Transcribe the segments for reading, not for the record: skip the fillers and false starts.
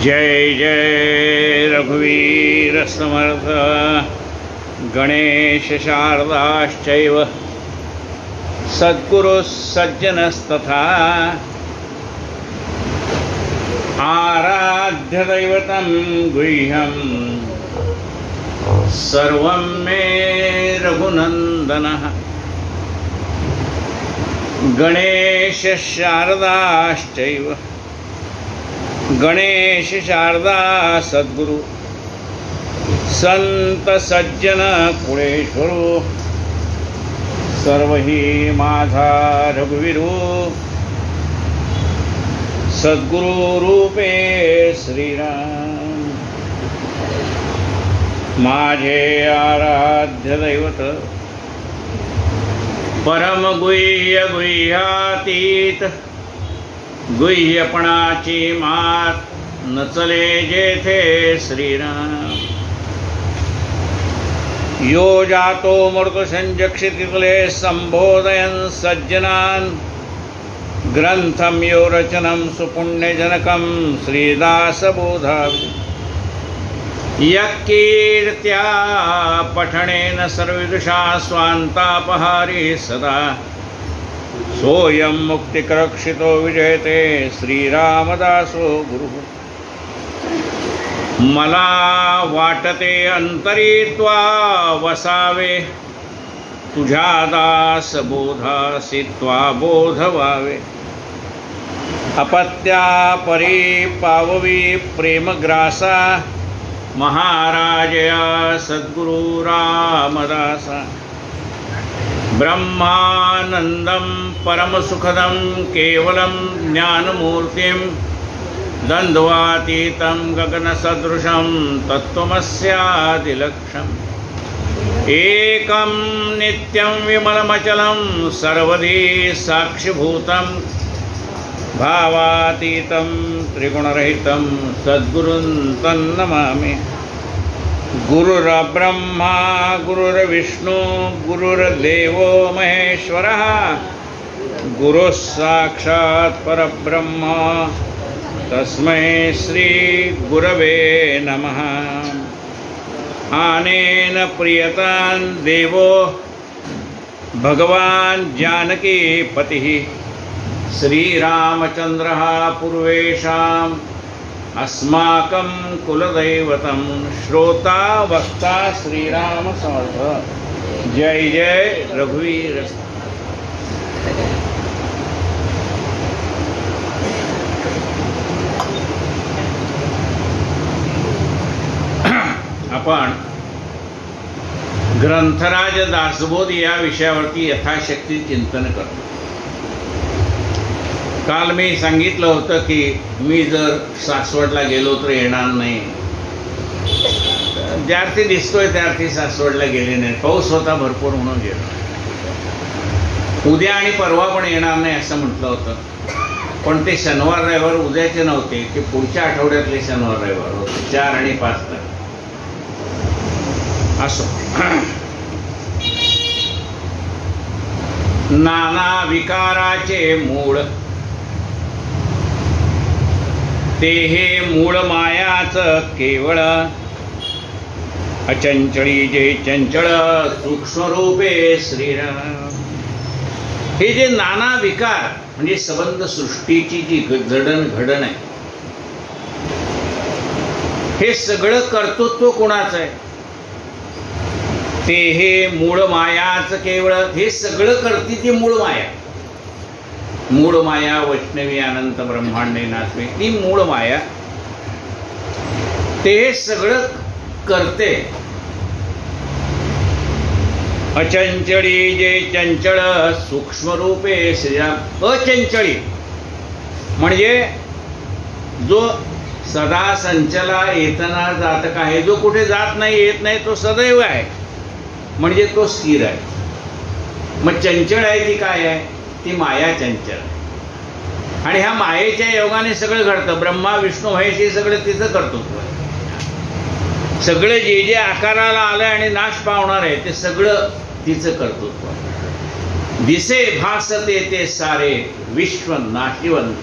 जय जय रघुवीर समर्थ गणेश शारदाश्चैव सद्गुरु सज्जनस्तथा आराध्य दैवतं गुह्यं सर्वं मे रघुनन्दनः गणेश शारदाश्चैव गणेश शारदा सद्गुरु संत सज्जन कुळेश्वरो सर्व ही माझा रघुवीरो सद्गुरु रूपे श्रीराम माझे आराध्य दैवत परम गुह्य गुह्यातीत गुह्यपणाची मात नचले जेथे श्रीराम यो जातो मृतसंजक्षितितले संबोधयन् सज्जनान् ग्रंथं यो रचनं सुपुण्यजनकं श्रीदासबोधामि यक्कीर्त्या पठनेन सर्वविदुषा स्वान्तापहारी सदा सोऽयं मुक्तिकरक्षितो विजयते श्रीरामदासो गुरुः मला वाटते अंतरी त्वा वसावे तुझ्या दास बोधासी त्वा बोध व्हावे अपत्या परी पाववी प्रेमग्रासा महाराजया सद्गुरु रामदासा ब्रह्मानंदं परमसुखदं केवलं ज्ञानमूर्तिं द्वन्द्वातीतं गगनसदृशं तत्त्वमस्यादिलक्ष्यम् एकं नित्यं विमलमचलं सर्वधी साक्षिभूतं भावातीतं त्रिगुणरहितं सद्गुरुं तन्नमामि गुरुर्ब्रह्मा गुरुर्विष्णु गुरुर्देवो महेश्वरः गुरुः साक्षात् परब्रह्म तस्मै श्री गुरवे नमः आनेन प्रियतां देवो भगवान् जानकी पतिः श्रीरामचन्द्रः पूर्वेषाम् अस्माकं कुलदैवतं श्रोता वक्ता श्रीराम समर्थ जय जय रघुवीर। आपण ग्रंथराज दासबोध या विषयावरती यथाशक्ती चिंतन करतो। काल मी सांगितलं होतं की मी जर सासवडला गेलो तर येणार नाही, ज्या अर्थी दिसतोय त्या अर्थी सासवडला गेले नाही, पाऊस होता भरपूर म्हणून गेलो। उद्या आणि परवा पण येणार नाही असं म्हटलं होतं, पण ते शनिवार रविवार उद्याचे नव्हते, ते पुढच्या आठवड्यातले शनिवार रविवार होते, 4 आणि 5 तारीख असो। नाना विकाराचे मूळ ते हे मूळ मायाच केवळ अचंचळी जे चंचळ सूक्ष्म रूपे श्रीराम। हे जे नाना विकार म्हणजे संबंध सृष्टीची जी जडणघडण आहे, हे सगळं कर्तृत्व कोणाचं आहे? ते हे मूळ मायाच केवळ, हे सगळं करते ती मूळ माया। मूळ माया वैष्णवी अनंत ब्रह्मांडे नाचवे, ती मूळ माया ते सगळं करते। अचंचळी जे चंचळ सूक्ष्म रूपे श्रीराम। अचंचळी म्हणजे जो सदा संचला येतना जातक आहे, जो कुठे जात नाही येत नाही, तो सदैव आहे, म्हणजे तो स्थिर आहे। मग चंचळ आहे ती काय आहे? ती माया चंचल। आणि ह्या मायेच्या योगाने सगळं घडतं। ब्रह्मा विष्णू महेश हे सगळं तिचं कर्तृत्व आहे। सगळं जे जे आकाराला आलं आणि नाश पावणार आहे ते सगळं तिचं कर्तृत्व। दिसे भासते ते सारे विश्व नाशिवंत,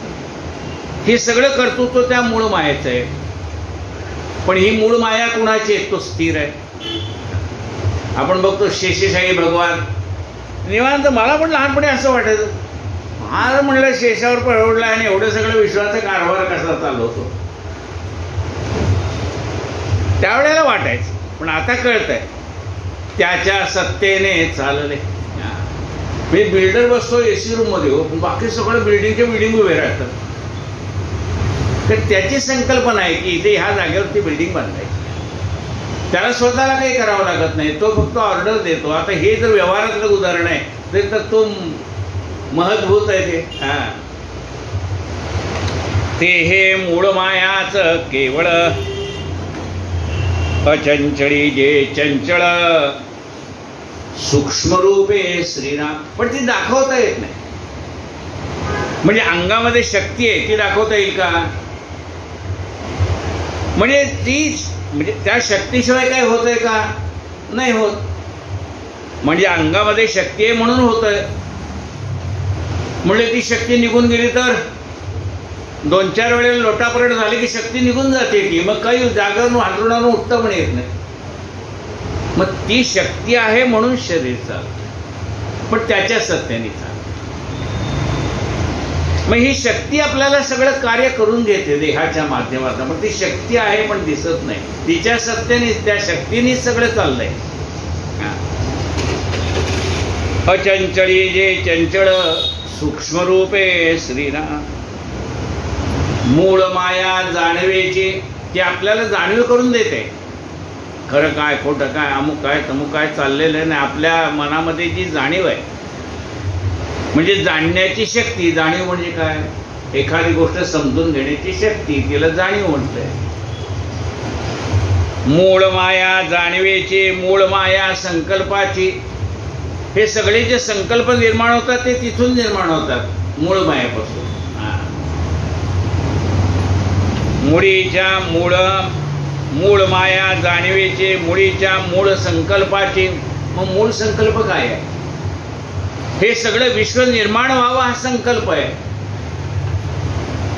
हे सगळं कर्तृत्व त्या मूळ मायेचं आहे। पण ही मूळ माया कुणाची आहे? तो स्थिर आहे. आपण बघतो शेषशाही भगवान निवांत. मला पण लहानपणी असं वाटायचं, हा म्हणलं शेषावर परवडला आणि एवढं सगळं विश्वाचा कारभार कसा चालवतो. त्यावेळेला वाटायचं, पण आता कळतंय त्याच्या सत्तेने चालले. मी बिल्डर बसतो एसी रूम मध्ये, पण बाकी सगळं बिल्डिंगच्या बिल्डिंग उभे राहतात. तर त्याची संकल्पना आहे की इथे ह्या जागेवरती बिल्डिंग बांधायची. त्याला स्वतःला काही करावं लागत नाही, तो फक्त ऑर्डर देतो. आता हे जर व्यवहारातलं उदाहरण आहे तर तो महत्भूत आहे ते. ते हे मूळ मायाच केवळ अचंचळी जे चंचळ सूक्ष्म रूपे श्रीराम. पण ती दाखवता येत नाही. म्हणजे अंगामध्ये शक्ती आहे, ती दाखवता येईल का? म्हणजे त्या शक्तीशिवाय काय होतंय का? नाही होत. म्हणजे अंगामध्ये शक्ती आहे म्हणून होतंय. म्हणजे ती शक्ती निघून गेली तर 2-4 वेळेला लोटापलट झाली की शक्ती निघून जाते की मग काही जागेवरून हातरुणावरून उठता पण येत नाही. मग ती शक्ती आहे म्हणून शरीर चालतं, पण त्याच्या सत्तेने चालतं. मग ही शक्ती आपल्याला सगळं कार्य करून घेते देहाच्या माध्यमातून, पण ती शक्ती आहे पण दिसत नाही. तिच्या सत्तेने, त्या शक्तीने सगळं चाललंय. अचंचळी जे चंचळ सूक्ष्म रूपे श्रीराम. मूळ माया जाणवेची, ती आपल्याला जाणीव करून देते. खरं काय खोटं काय अमुक काय तमुक काय चाललेलं आहे ना, आपल्या मनामध्ये जी जाणीव आहे म्हणजे जाणण्याची शक्ती. जाणीव म्हणजे काय? एखादी गोष्ट समजून घेण्याची शक्ती, तिला जाणीव म्हणतंय. मूळ माया जाणवेची, मूळ माया संकल्पाची. हे सगळे जे संकल्प निर्माण होतात ते तिथून निर्माण होतात, मूळ मायापासून. मुळीच्या मूळ माया जाणवेची, मुळीच्या मूळ संकल्पाची. मग मूळ संकल्प काय आहे? हे सगळं विश्व निर्माण व्हावं हा संकल्प आहे,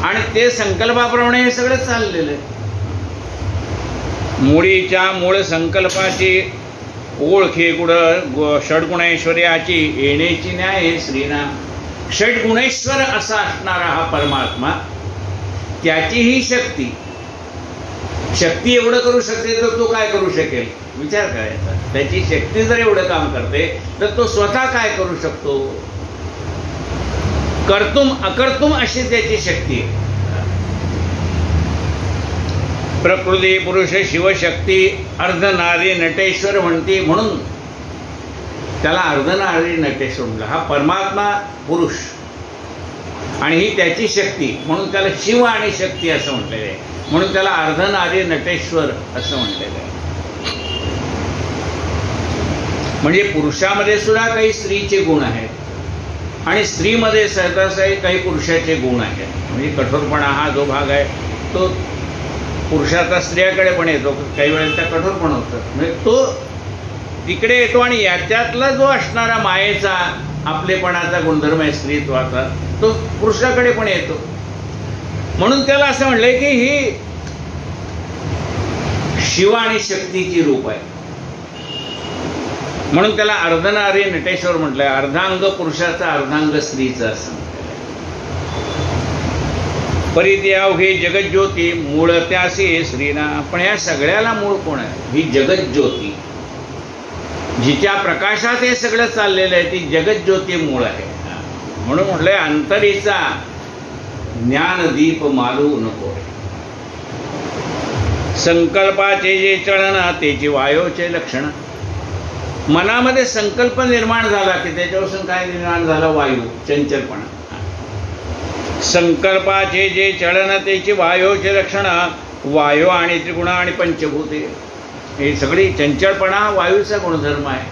आणि ते संकल्पाप्रमाणे हे सगळं चाललेलं आहे. मुळीच्या मूळ संकल्पाची ओळखी गुण षड्गुणैश्वर्याची येण्याची न्याय श्रीराम. षड्गुणेश्वर असा असणारा हा परमात्मा, त्याची ही शक्ती. शक्ती एवढं करू शकते तर तो काय करू शकेल? विचार करायचा. त्याची शक्ती जर एवढं काम करते तर तो स्वतः काय करू शकतो? कर्तुम अकर्तुम अशी त्याची शक्ती आहे. प्रकृती पुरुष शिवशक्ती अर्धनारी नटेश्वर म्हणते, म्हणून त्याला अर्धनारी नटेश्वर म्हणलं. हा परमात्मा पुरुष आणि ही त्याची शक्ती, म्हणून त्याला शिव आणि शक्ती असं म्हटलेलं आहे. म्हणून त्याला अर्धनारी नटेश्वर असं म्हटलेलं आहे. म्हणजे पुरुषामध्ये सुद्धा काही स्त्रीचे गुण आहेत आणि स्त्रीमध्ये सहजासहजी काही पुरुषाचे गुण आहेत. म्हणजे कठोरपणा हा जो भाग आहे तो पुरुषाचा स्त्रियाकडे पण येतो, काही वेळेला त्या कठोर पण होतात. म्हणजे तो तिकडे येतो, आणि याच्यातला जो असणारा मायेचा आपलेपणाचा गुणधर्म आहे स्त्रीत्वाचा, तो पुरुषाकडे पण येतो. म्हणून त्याला असं म्हणलंय की ही शिव आणि शक्तीची रूप आहे. म्हणून त्याला अर्धनारी नटेश्वर म्हटलंय. अर्धांग पुरुषाचा, अर्धांग स्त्रीचा असं म्हटलंय. परित्याव हे जगज्योती मूळ त्यासी श्रीराम. पण या सगळ्याला मूळ कोण आहे? ही जगज्योती, जिच्या प्रकाशात हे सगळं चाललेलं आहे, ती जगज्योती मूळ आहे. म्हणून म्हटलंय अंतरीचा ज्ञानदीप मालू नको. संकल्पाचे जे चलन त्याची वायोचे लक्षण. मनामध्ये संकल्प निर्माण झाला की त्याच्यापासून काय निर्माण झाला? वायू, चंचलपणा. संकल्पाचे जे चलन त्याची वायोचे लक्षण. वायू आणि त्रिगुण आणि पंचभूते हे सगळी चंचलपणा वायूचा गुणधर्म आहे.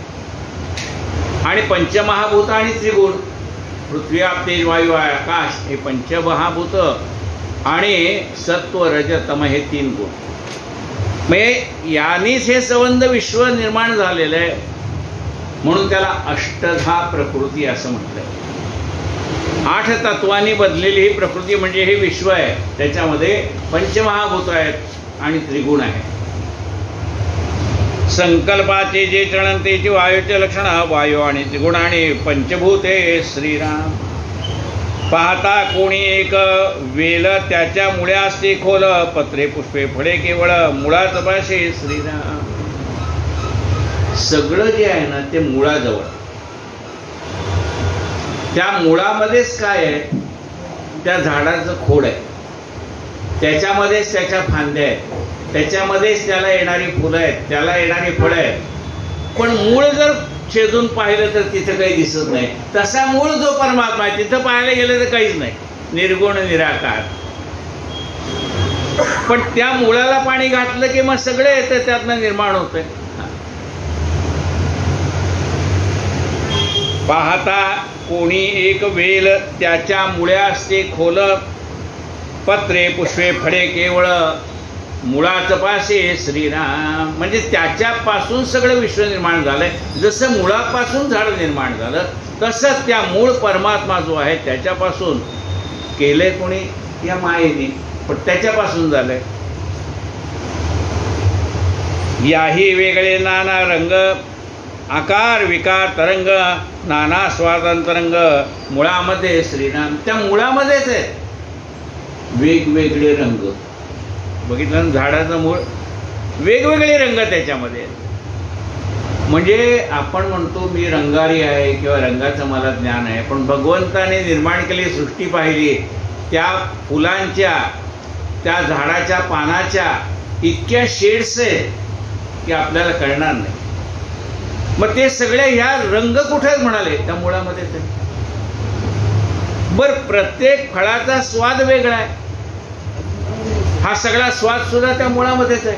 आणि पंचमहाभूत आणि त्रिगुण पृथ्वी आप तेज वायू आकाश हे पंचमहाभूत आणि सत्व रज तम हे 3 गुण. म्हणजे यानेच हे संबंध विश्व निर्माण झालेलं आहे. म्हणून त्याला अष्टधा प्रकृती असं म्हटलंय. 8 तत्वांनी बनलेली ही प्रकृती म्हणजे हे विश्व आहे. त्याच्यामध्ये पंचमहाभूत आहेत आणि त्रिगुण आहे. संकल्पाचे जे चरणतेची वायूचे लक्षण वायू आणि त्रिगुण आणि पंचभूते श्रीराम. पाहता कोणी एक वेल त्याच्या मुळ्यास खोल पत्रे पुष्पे फळे केवळ मुळात पाशे श्रीराम. सगळं जे आहे ना ते मुळाजवळ. त्या मुळामध्येच काय आहे, त्या झाडाचं खोड आहे, त्याच्यामध्येच त्याच्या फांद्या आहेत, त्याच्यामध्येच त्याला येणारी फुलं आहेत, त्याला येणारी फळं आहेत. पण मूळ जर छेदून पाहिलं तर तिथं काही दिसत नाही. तसा मूळ जो परमात्मा आहे तिथं पाहायला गेलं तर काहीच नाही, निर्गुण निराकार. पण त्या मुळाला पाणी घातलं की मग सगळे येतं, त्यातनं निर्माण होतंय. पाहता कोणी एक वेल त्याच्या मुळ्यास खोल पत्रे पुष्पे फळे केवळ मुळात पासे श्रीराम. म्हणजे त्याच्यापासून सगळं विश्व निर्माण झालंय. जसं मुळापासून झाड निर्माण झालं तसंच त्या मूळ परमात्मा जो आहे त्याच्यापासून केलंय कोणी, या मायेने, पण त्याच्यापासून झालंय. याही वेगळे नाना रंग आकार विकार तरंग नाना स्वातंतरंग मुळामध्ये श्रीराम. त्या मुळामध्येच आहे वेगवेगळे रंग. बघितलं ना, झाडाचं मूळ वेगवेगळे रंग त्याच्यामध्ये. म्हणजे आपण म्हणतो मी रंगारी आहे किंवा रंगाचं मला ज्ञान आहे, पण भगवंताने निर्माण केली सृष्टी पाहिली, त्या फुलांच्या त्या झाडाच्या पानाच्या इतक्या शेड्स आहेत की आपल्याला कळणार नाही. मग ते सगळे ह्या रंग कुठे म्हणाले, त्या मुळामध्येच आहे. बरं, प्रत्येक फळाचा स्वाद वेगळा आहे. हा सगळा स्वाद सुद्धा त्या मुळामध्येच आहे.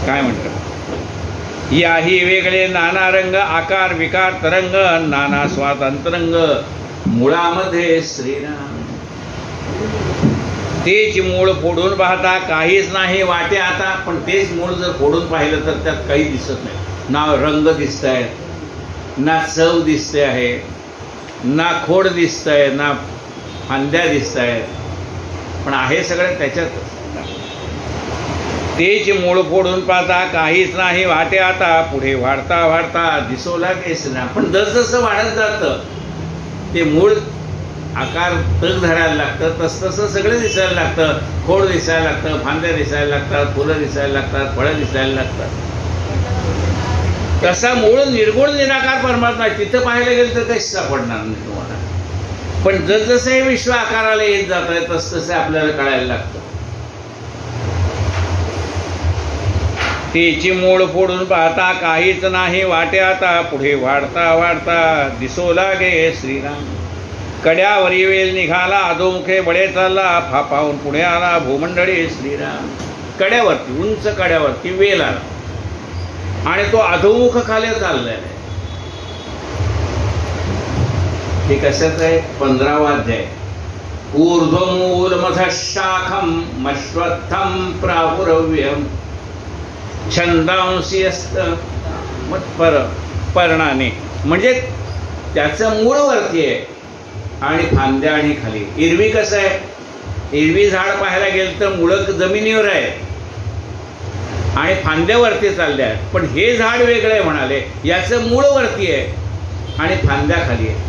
काय म्हणतात, याही वेगळे नाना रंग आकार विकार तरंग नाना स्वाद अंतरंग मुळामध्ये श्रीराम. तेच मूळ फोडून पाहता काहीच नाही वाटे आता. पण तेच मूळ जर फोडून पाहिलं तर त्यात काही दिसत नाही. ना रंग दिसत आहे, ना चव दिसते आहे, ना खोड दिसत आहे, ना फांद्या दिसत आहेत, पण आहे सगळं त्याच्यातच. तेच मूळ फोडून पाहता काहीच नाही वाटे आता पुढे वाढता वाढता दिसू लागेस ना. पण जसजसं वाढत जातं ते मूळ आकार तग धरायला लागतं, तसतसं सगळं दिसायला लागतं. खोड दिसायला लागतं, फांद्या दिसायला लागतात, फुलं दिसायला लागतात, फळं दिसायला लागतात. तसा मूळ निर्गुण निराकार परमात्मा तिथं पाहायला गेलं तर काही सापडणार नाही तुम्हाला. पण जसजसं हे विश्व आकाराला येत जात आहे तसतसं आपल्याला कळायला लागतं. तेची मूळ फोडून पाहता काहीच नाही वाटे आता पुढे वाढता वाढता दिसू लागे श्रीराम. कड्यावरी वेल निघाला अधोमुखे बळे चालला फापाहून पुढे आला भूमंडळी श्रीराम. कड्यावरती, उंच कड्यावरती वेल आला आणि तो अधोमुख खाली चाललेला आहे. हे कशाच आहे, 15वा अध्याय. ऊर्ध्वमूलमथ शाखम मश्वत्थम प्राहुरव्यम छंदांशी असत पर्णाने. म्हणजे त्याचं मूळ वरती आहे आणि फांद्या आणि खाली. एरवी कसं आहे, एरवी झाड पाहायला गेलं तर मुळं जमिनीवर आहे आणि फांद्यावरती चालल्या आहेत. पण हे झाड वेगळं आहे म्हणाले, याचं मूळ वरती आहे आणि फांद्या खाली आहे.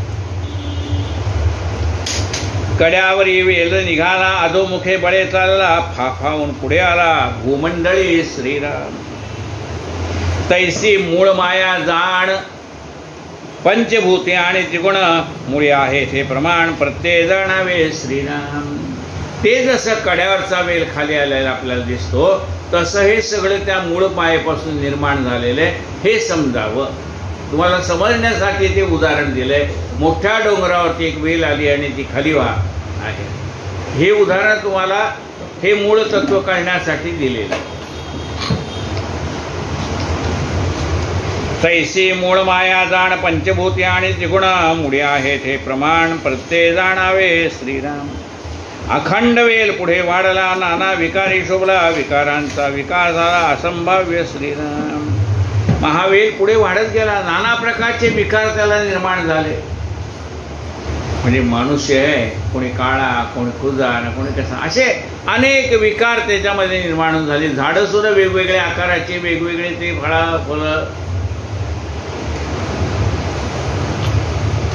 कड्यावरी वेल निघाला अधोमुखे बळे चालला फाफावून पुढे आला भूमंडळी श्रीराम. तैसी मूळ माया जाण पंचभूते आणि त्रिगुण मुळे आहे हे प्रमाण प्रत्यय जाणावे श्रीराम. ते जसं कड्यावरचा वेल खाली आलेला आपल्याला दिसतो तसं हे सगळं त्या मूळ मायेपासून निर्माण झालेलं आहे हे समजावं. तुम्हाला समजण्यासाठी ते उदाहरण दिलंय. मोठ्या डोंगरावरती एक वेल आली आणि ती खाली आहे. हे उदाहरण तुम्हाला हे मूळ तत्व कळण्यासाठी दिलेलं आहे. तैसी मूळ माया जाण पंचभूती आणि त्रिगुण मुळे आहेत हे प्रमाण प्रत्यय जाणावे श्रीराम. अखंड वेल पुढे वाढला नाना विकारी शोभला विकारांचा विकार झाला असंभाव्य श्रीराम. महावेल पुढे वाढत गेला, नाना प्रकारचे विकार त्याला निर्माण झाले. म्हणजे मनुष्य आहे, कोणी काळा, कोणी खुजा, कोणी कसा, असे अनेक विकार त्याच्यामध्ये निर्माण झाले. झाडं सुद्धा वेगवेगळ्या आकाराचे, वेगवेगळे ते फळं,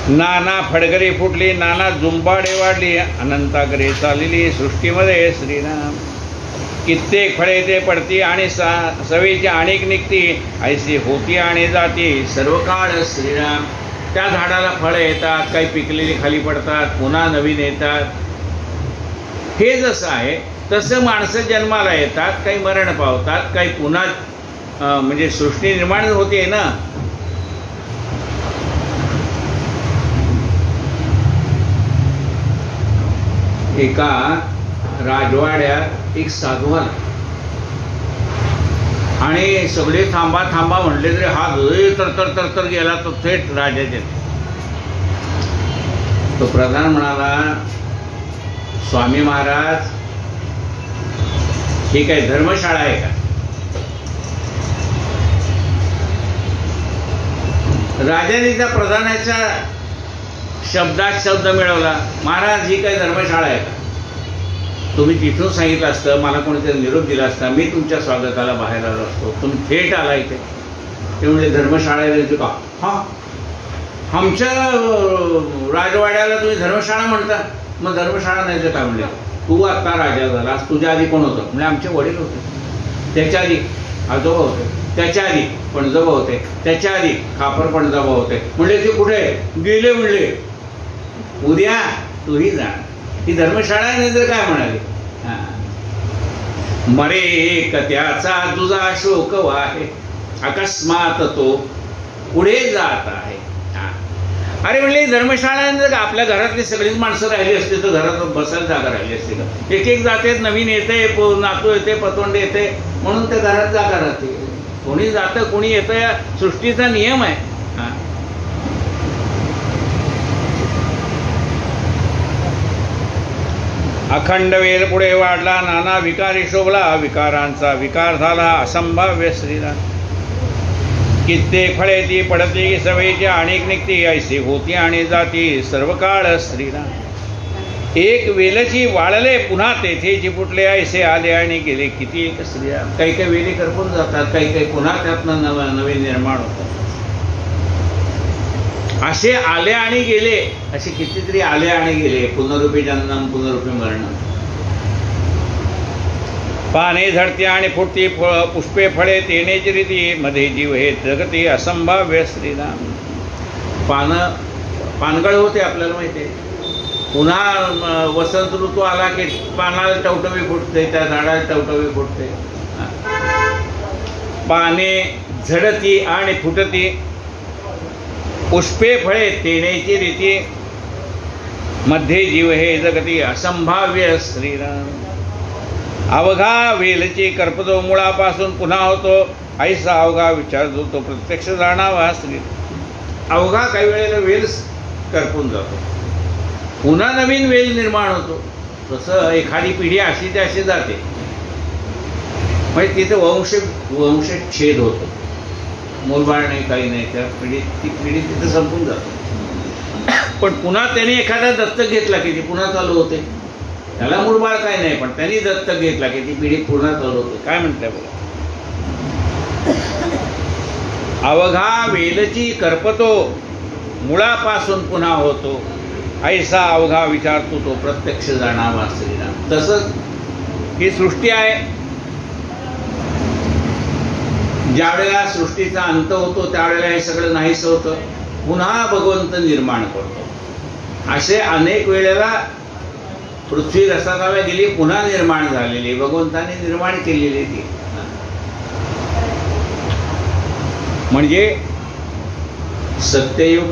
नाना फडगरे फुटली, नाना जुंबाडे वाढली, अनंताग्रे चाललेली सृष्टीमध्ये श्रीराम. कित्येक फळे ते पडती आणि सवेची अनेक निघती, ऐशी होती आणि जाती सर्व काळ श्रीराम. त्या झाडाला फळं येतात, काही पिकलेली खाली पडतात, पुन्हा नवीन येतात. हे जसं आहे तसं माणसं जन्माला येतात, काही मरण पावतात, काही पुन्हा म्हणजे सृष्टी निर्माण होते ना. एका राजवाड्यात एक साधू आला आणि सगळे थांबा थांबा म्हटले तरी हा तर गेला तो थेट राजाचे. तो प्रधान म्हणाला, स्वामी महाराज ही काय धर्मशाळा आहे का? राजाने त्या प्रधानाच्या शब्दात शब्द मिळवला, महाराज ही काय धर्मशाळा आहे का? तुम्ही तिथून सांगितलं असतं, मला कोणीतरी निरोप दिला असता, मी तुमच्या स्वागताला बाहेर आलो असतो. तुम्ही थेट आला इथे. ते म्हणजे धर्मशाळेला का? हां, आमच्या राजवाड्याला तुम्ही धर्मशाळा म्हणता, मग धर्मशाळा नाही तर काय म्हणले? तू आत्ता राजा झालास, तुझ्या आधी कोण होतं? म्हणजे आमचे वडील होते, त्याच्या आधी आजोबा होते, त्याच्या आधी पणजोबा होते, त्याच्या आधी खापर पणजोबा होते. म्हणले ते कुठे गेले? म्हणले उद्या तूही जा. ही धर्मशाळा नाही तर काय म्हणाले? मरे एक त्याचा तुझा शोक वाहे, अकस्मात तो पुढे जात आहे. अरे म्हणले धर्मशाळा जर आपल्या घरातली सगळीच माणसं राहिली असते तर घरात बसायला जागा राहिली असते का? एक एक जाते, नवीन येते, नातू येते, पतोंड येते, म्हणून त्या घरात जागा राहते. कोणी जातं कोणी येतं, या सृष्टीचा नियम आहे. अखंड वेल पुढे वाढला, नाना विकारी शोभला, विकारांचा विकार झाला असंभाव्य श्रीराम. कित्येक फळे ती पडती, सवेची अनेक निघती, ऐशी होती आणि जाती सर्व काळ श्रीराम. एक वेलची वाळले, पुन्हा तेथेची फुटले, ऐसे आले आणि गेले किती एक श्रीराम. काही काही वेली करपून जातात, काही काही पुन्हा त्यातनं नवीन निर्माण होतात. असे आले आणि गेले, असे कितीतरी आले आणि गेले. पुनरुपी जन्म पुनरुपी मरण. पाने झडते आणि फुटती, पुष्पे फळे तेनेची रीती, मध्ये जीव हे जगती असंभाव्य श्रीराम. पानगळ होते आपल्याला माहिती आहे. पुन्हा वसंत ऋतू आला की पानाला टवटवी फुटते, त्या झाडाला टवटवी फुटते. पाने झडती आणि फुटती, पुष्पे फळे तेनेची रीती, मध्ये जीव हे जगती असंभाव्य श्रीराम. अवघा वेलची करपतो, मुळापासून पुन्हा होतो, ऐसा अवघा विचार जो तो प्रत्यक्ष जाणावा श्री. अवघा काही वेळेला वेल करपून जातो, पुन्हा नवीन वेल निर्माण होतो. तसं एखादी पिढी अशी ते अशी जाते, म्हणजे तिथे वंशच्छेद होतो. मूलबाळ नाही, काही नाही, त्या ती पिढी तिथे संपून जाते. पण पुन्हा त्याने एखादा दत्तक घेतला की ती पुन्हा चालू होते. त्याला मूलबाळ काही नाही, पण त्यांनी दत्तक घेतला की ती पिढी पुन्हा चालू होते. काय म्हणताय बघा? अवघा वेलची करपतो, मुळापासून पुन्हा होतो, ऐसा अवघा विचारतो तो प्रत्यक्ष जाणावा श्रीराम. तसंच ही सृष्टी आहे. ज्या वेळेला सृष्टीचा अंत होतो त्यावेळेला हे सगळं नाहीस होतं, पुन्हा भगवंत निर्माण करतो. असे अनेक वेळेला पृथ्वी रसाताला गेली, पुन्हा निर्माण झालेली, भगवंताने निर्माण केलेली ती. म्हणजे सत्ययुग,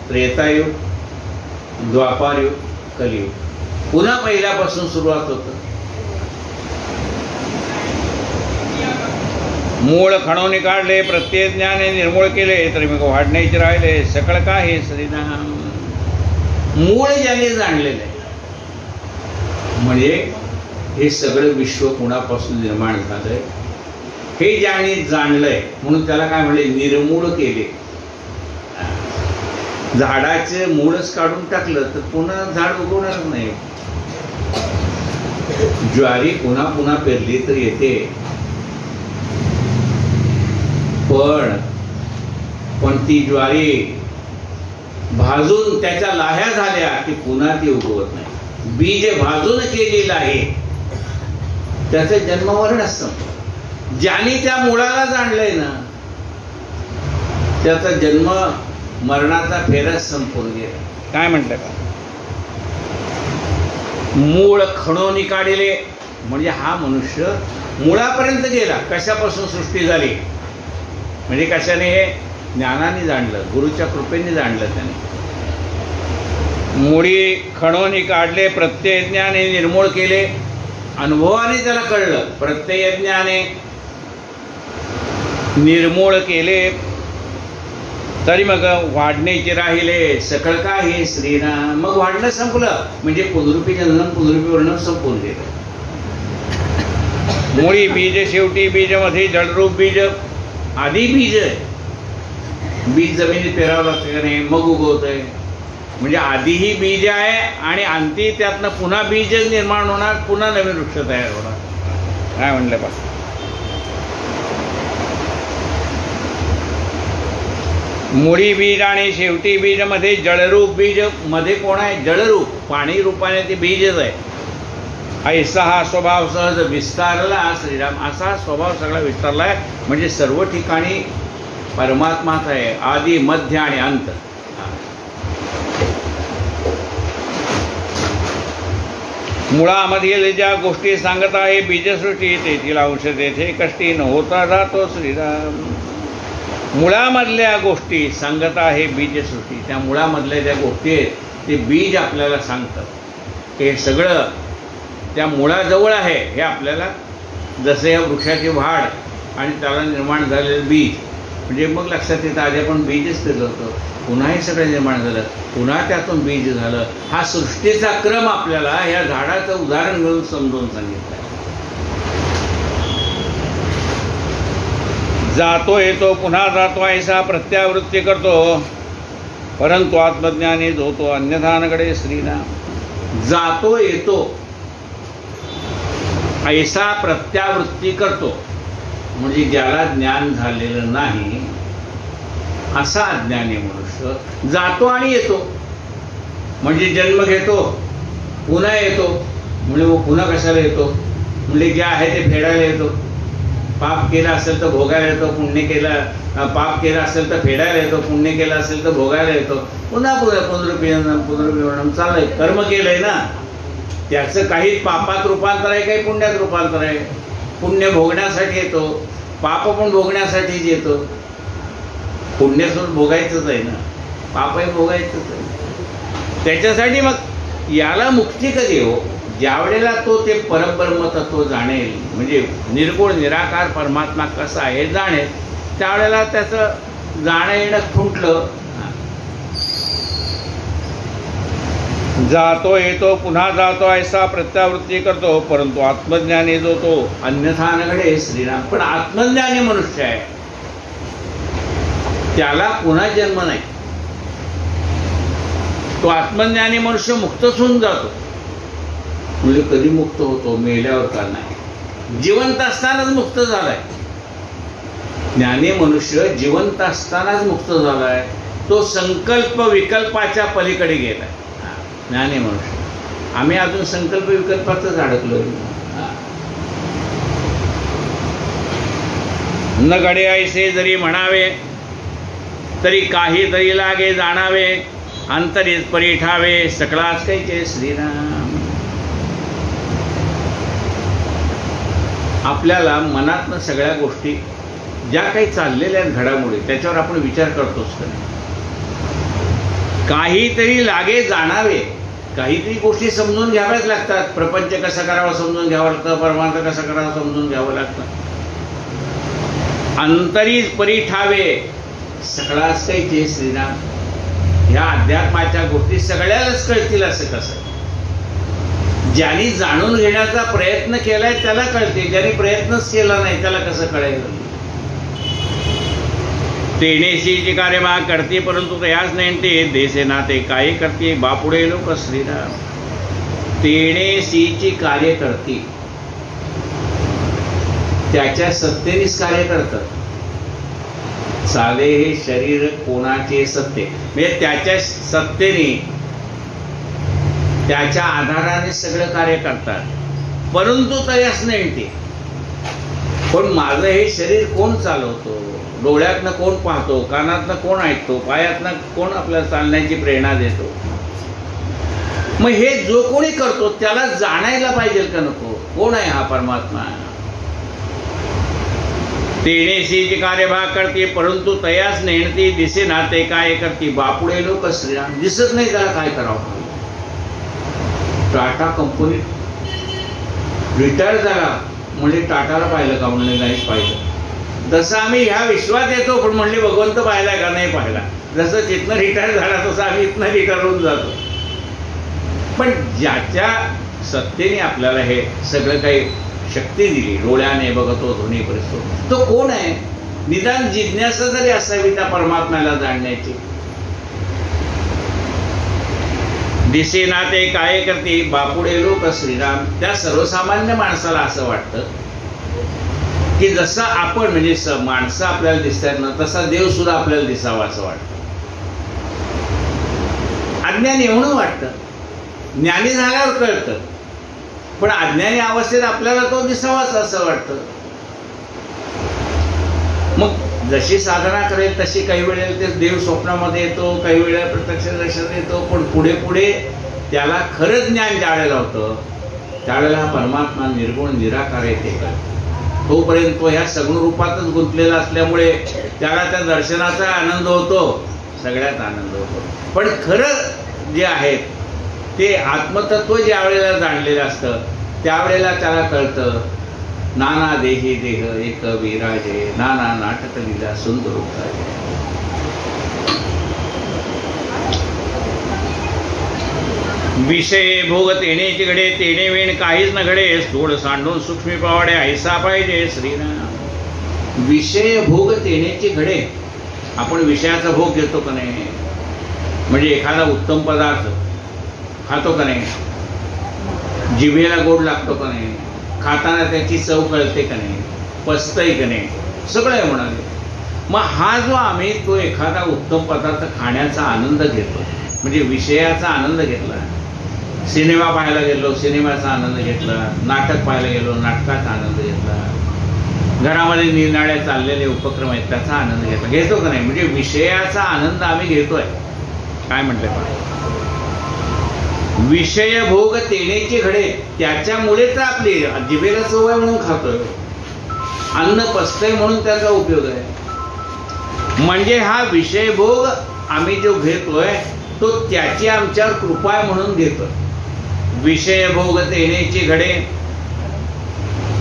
त्रेतायुग, द्वापारयुग, कलियुग, पुन्हा पहिल्यापासून सुरुवात होतं. मूळ खणून काढले, प्रत्येक ज्ञाने निर्मूळ केले, तरी मग वाढण्याचे राहिले सकळ काय श्रीराम. मूळ ज्याने जाणलेलं आहे, म्हणजे हे सगळं विश्व कुणापासून निर्माण झालंय हे ज्याने जाणलंय, म्हणून त्याला काय म्हणले? निर्मूळ केले. झाडाचे मूळच काढून टाकलं तर पुन्हा झाड उगवणार नाही. ज्वारी पुन्हा पुन्हा पेरली तर येते, पण ती ज्वारी भाजून त्याच्या लाह्या झाल्या की पुन्हा ती उगवत नाही. बीज भाजून केलेलं आहे त्याचं जन्मवरण असतं. ज्याने त्या मुळाला जाणलंय ना त्याचा जन्म मरणाचा फेरच संपून गेला. काय म्हटलं का? मूळ खणून काढले म्हणजे हा मनुष्य मुळापर्यंत गेला. कशापासून सृष्टी झाली म्हणजे कशाने? हे ज्ञानाने जाणलं, गुरुच्या कृपेने जाणलं त्याने. मुळी खणून काढले, प्रत्ययज्ञाने निर्मूळ केले. अनुभवाने त्याला कळलं, प्रत्ययज्ञाने निर्मूळ केले. तरी मग वाढण्याचे राहिले सकळ काही श्रीराम. मग वाढणं संपलं म्हणजे पुनरुपी जन्म पुनरुपी वर्णन संपून गेलं. मुळी बीज, शेवटी बीज मध्ये जडरूप बीज. आधी बीज आहे, बीज जमिनीत पेरावं लागतं का नाही, मग उगवतंय. म्हणजे आधीही बीज आहे आणि अंती त्यातनं पुन्हा बीज निर्माण होणार, पुन्हा नवीन वृक्ष तयार होणार. काय म्हणलं बा? मुळी बीज आणि शेवटी बीज मध्ये जळरूप बीज. मध्ये कोण आहे? जळरूप, पाणी रूपाने ते बीजच आहे. ऐसा हा स्वभाव सहज विस्तारला श्रीराम. असा स्वभाव सगळा विस्तारलाय म्हणजे सर्व ठिकाणी परमात्माच आहे, आदी मध्य आणि अंत. मुळामधील ज्या गोष्टी सांगत आहे बीजसृष्टी तेथील अंश तेथे कष्टी न होता जातो श्रीराम. मुळामधल्या गोष्टी सांगत आहे बीजसृष्टी. त्या मुळामधल्या ज्या गोष्टी आहेत ते बीज आपल्याला सांगतात. हे सगळं त्या मुळाजवळ आहे. हे आपल्याला जसं या वृक्षाची वाढ आणि त्याला निर्माण झालेलं बीज म्हणजे मग लक्षात येतं आधी आपण बीजच पेरलं होतं, पुन्हा हे सगळं निर्माण झालं, पुन्हा त्यातून बीज झालं. हा सृष्टीचा क्रम आपल्याला या झाडाचं उदाहरण घेऊन समजून सांगितलं. जातो येतो पुन्हा जातो ऐसा प्रत्यावृत्ती करतो, परंतु आत्मज्ञानी जो तो अन्यथानकडे श्रीराम. जातो येतो ऐसा प्रत्यावृत्ती करतो म्हणजे ज्याला ज्ञान झालेलं नाही असा अज्ञानी मनुष्य जातो आणि येतो. म्हणजे जन्म घेतो पुन्हा येतो. म्हणजे पुन्हा कशाला येतो? म्हणजे जे आहे ते फेडायला येतो. पाप केलं असेल तर भोगायला येतो, पुण्य केलं पाप केलं असेल तर फेडायला येतो, पुण्य केलं असेल तर भोगायला येतो. पुन्हा पुनरुपीवर्णन चाललंय. कर्म केलंय ना त्याचं काही पापात रूपांतर आहे, काही पुण्यात रूपांतर आहे. पुण्य भोगण्यासाठी येतो, पाप पण भोगण्यासाठीच येतो. पुण्यसुद्धा भोगायचंच आहे ना, पापही भोगायचंच आहे. त्याच्यासाठी मग याला मुक्ती कधी हो? ज्यावेळेला तो ते परब्रह्म तत्व जाणेल म्हणजे निर्गुण निराकार परमात्मा कसा आहे जाणेल, त्यावेळेला त्याचं जाणं येणं खुंटलं. जातो येतो पुन्हा जातो ऐसा प्रत्यावृत्ती करतो, परंतु आत्मज्ञानी जो तो अन्यथानकडे श्रीराम. पण आत्मज्ञानी मनुष्य आहे त्याला पुन्हा जन्म नाही. तो आत्मज्ञानी मनुष्य मुक्तच होऊन जातो. म्हणजे कधी मुक्त होतो? मेल्यावर का नाही, जिवंत असतानाच मुक्त झालाय. ज्ञानी मनुष्य जिवंत असतानाच मुक्त झालाय. तो संकल्प विकल्पाच्या पलीकडे गेलाय ज्ञानी मनुष्य. आम्ही अजून संकल्प विकल्पातच अडकलोय. न घडे ऐसे जरी म्हणावे तरी काहीतरी लागे जाणावे, अंतरीत परी ठावे सकळाच कैचे श्रीराम. आपल्याला मनातनं सगळ्या गोष्टी ज्या काही चाललेल्या आहेत घडामोडी त्याच्यावर आपण विचार करतोच का नाही? काहीतरी लागे जाणावे, काहीतरी गोष्टी समजून घ्याव्याच लागतात. प्रपंच कसा करावा समजून घ्यावं लागतं, परमार्थ कसा करावा समजून घ्यावं लागतं. अंतरीत परी ठावे सकळाच कैचे श्रीराम. ह्या अध्यात्माच्या गोष्टी सगळ्यालाच कळतील असं कसं? ज्यांनी जाणून घेण्याचा प्रयत्न केलाय त्याला कळते, ज्यांनी प्रयत्नच केला नाही त्याला कसं कळेल? तेणेसीची कार्यभाग करते परंतु तयाच नेणते देसे नाते काय करते बापुडे लोक श्रीराम. तेणेसीची कार्य करते त्याच्या सत्तेनेच कार्य करतात. चाले हे शरीर कोणाचे सत्ते म्हणजे त्याच्या सत्तेने त्याच्या आधाराने सगळं कार्य करतात परंतु तयास नेणते. पण माझं हे शरीर कोण चालवतो, डोळ्यातनं कोण पाहतो, कानातनं कोण ऐकतो, पायातनं कोण आपल्याला चालण्याची प्रेरणा देतो. मग हे जो कोणी करतो त्याला जाणायला पाहिजे का नको, कोण आहे हा परमात्मा. तेणेसीची कार्यभाग करते परंतु तयास नेणती दिसे नाते काय करते बापुडे लोक श्रीराम. दिसत नाही त्याला काय करावं. टाटा कंपनीत रिटायर झाला म्हणजे टाटाला पाहिलं का, म्हणले नाहीच पाहिलं. जसं आम्ही ह्या विश्वात येतो पण म्हणले भगवंत पाहिला का, नाही पाहिला. जसं तिथनं रिटायर झाला तसं आम्ही इथनं रिटायर होऊन जातो. पण ज्याच्या सत्तेने आपल्याला हे सगळं काही शक्ती दिली, डोळ्याने बघतो ध्वनी परिसतो, तो कोण आहे. निदान जिज्ञासा जरी असावी त्या परमात्म्याला जाणण्याची. दिसे नाते काय करते बापुडे लोक श्रीराम. त्या सर्वसामान्य माणसाला असं वाटतं की जसं आपण म्हणजे माणसं आपल्याला दिसतात ना तसा देव सुद्धा आपल्याला दिसावा असं वाटतं. अज्ञानी एवढं वाटतं. ज्ञानी झाल्यावर कळतं पण अज्ञानी अवस्थेत आपल्याला तो दिसावाच असं वाटतं. मग जशी साधना करेल तशी काही वेळेला ते देव स्वप्नामध्ये येतो, काही वेळेला प्रत्यक्ष दर्शनात येतो. पण पुढे पुढे त्याला खरं ज्ञान ज्यावेळेला होतं त्यावेळेला परमात्मा निर्गुण निराकार येते का. तोपर्यंत तो ह्या सगुण रूपातच गुंतलेला असल्यामुळे त्याला त्या दर्शनाचा आनंद होतो, सगळ्यात आनंद होतो. पण खरं जे आहेत ते आत्मतत्व ज्या वेळेला जाणलेलं असतं त्यावेळेला त्याला कळतं नाना देही देह एक विराजे नाना नाटक लीला सुंदर उपराजे. विषय भोग तेणेची घडे तेणे वेण काहीच न घडे स्थूळ सांडून सूक्ष्मी पावडे ऐसा पाहिजे श्रीराम. विषय भोग तेणेची घडे. आपण विषयाचा भोग घेतो का नाही, म्हणजे एखादा उत्तम पदार्थ खातो का नाही, जिभेला गोड लागतो का नाही, खाताना त्याची चव कळते का नाही, पचतंय का नाही, सगळं आहे म्हणाले. मग हा जो आम्ही तो एखादा उत्तम पदार्थ खाण्याचा आनंद घेतो म्हणजे विषयाचा आनंद घेतला, सिनेमा पाहायला गेलो सिनेमाचा आनंद घेतला, नाटक पाहायला गेलो नाटकाचा आनंद घेतला, घरामध्ये निरनिराळे चाललेले उपक्रम आहेत त्याचा आनंद घेतला, घेतो का नाही. म्हणजे विषयाचा आनंद आम्ही घेतोय. काय म्हटले पण विषय भोग तेणेचे घडे. त्याच्यामुळे तर आपली जिभेला चव आहे म्हणून खातोय, अन्न पचतंय म्हणून त्याचा उपयोग आहे. म्हणजे हा विषय भोग आम्ही जो घेतोय तो त्याची आमच्यावर कृपा आहे म्हणून घेतोय. विषय भोग तेणेचे घडे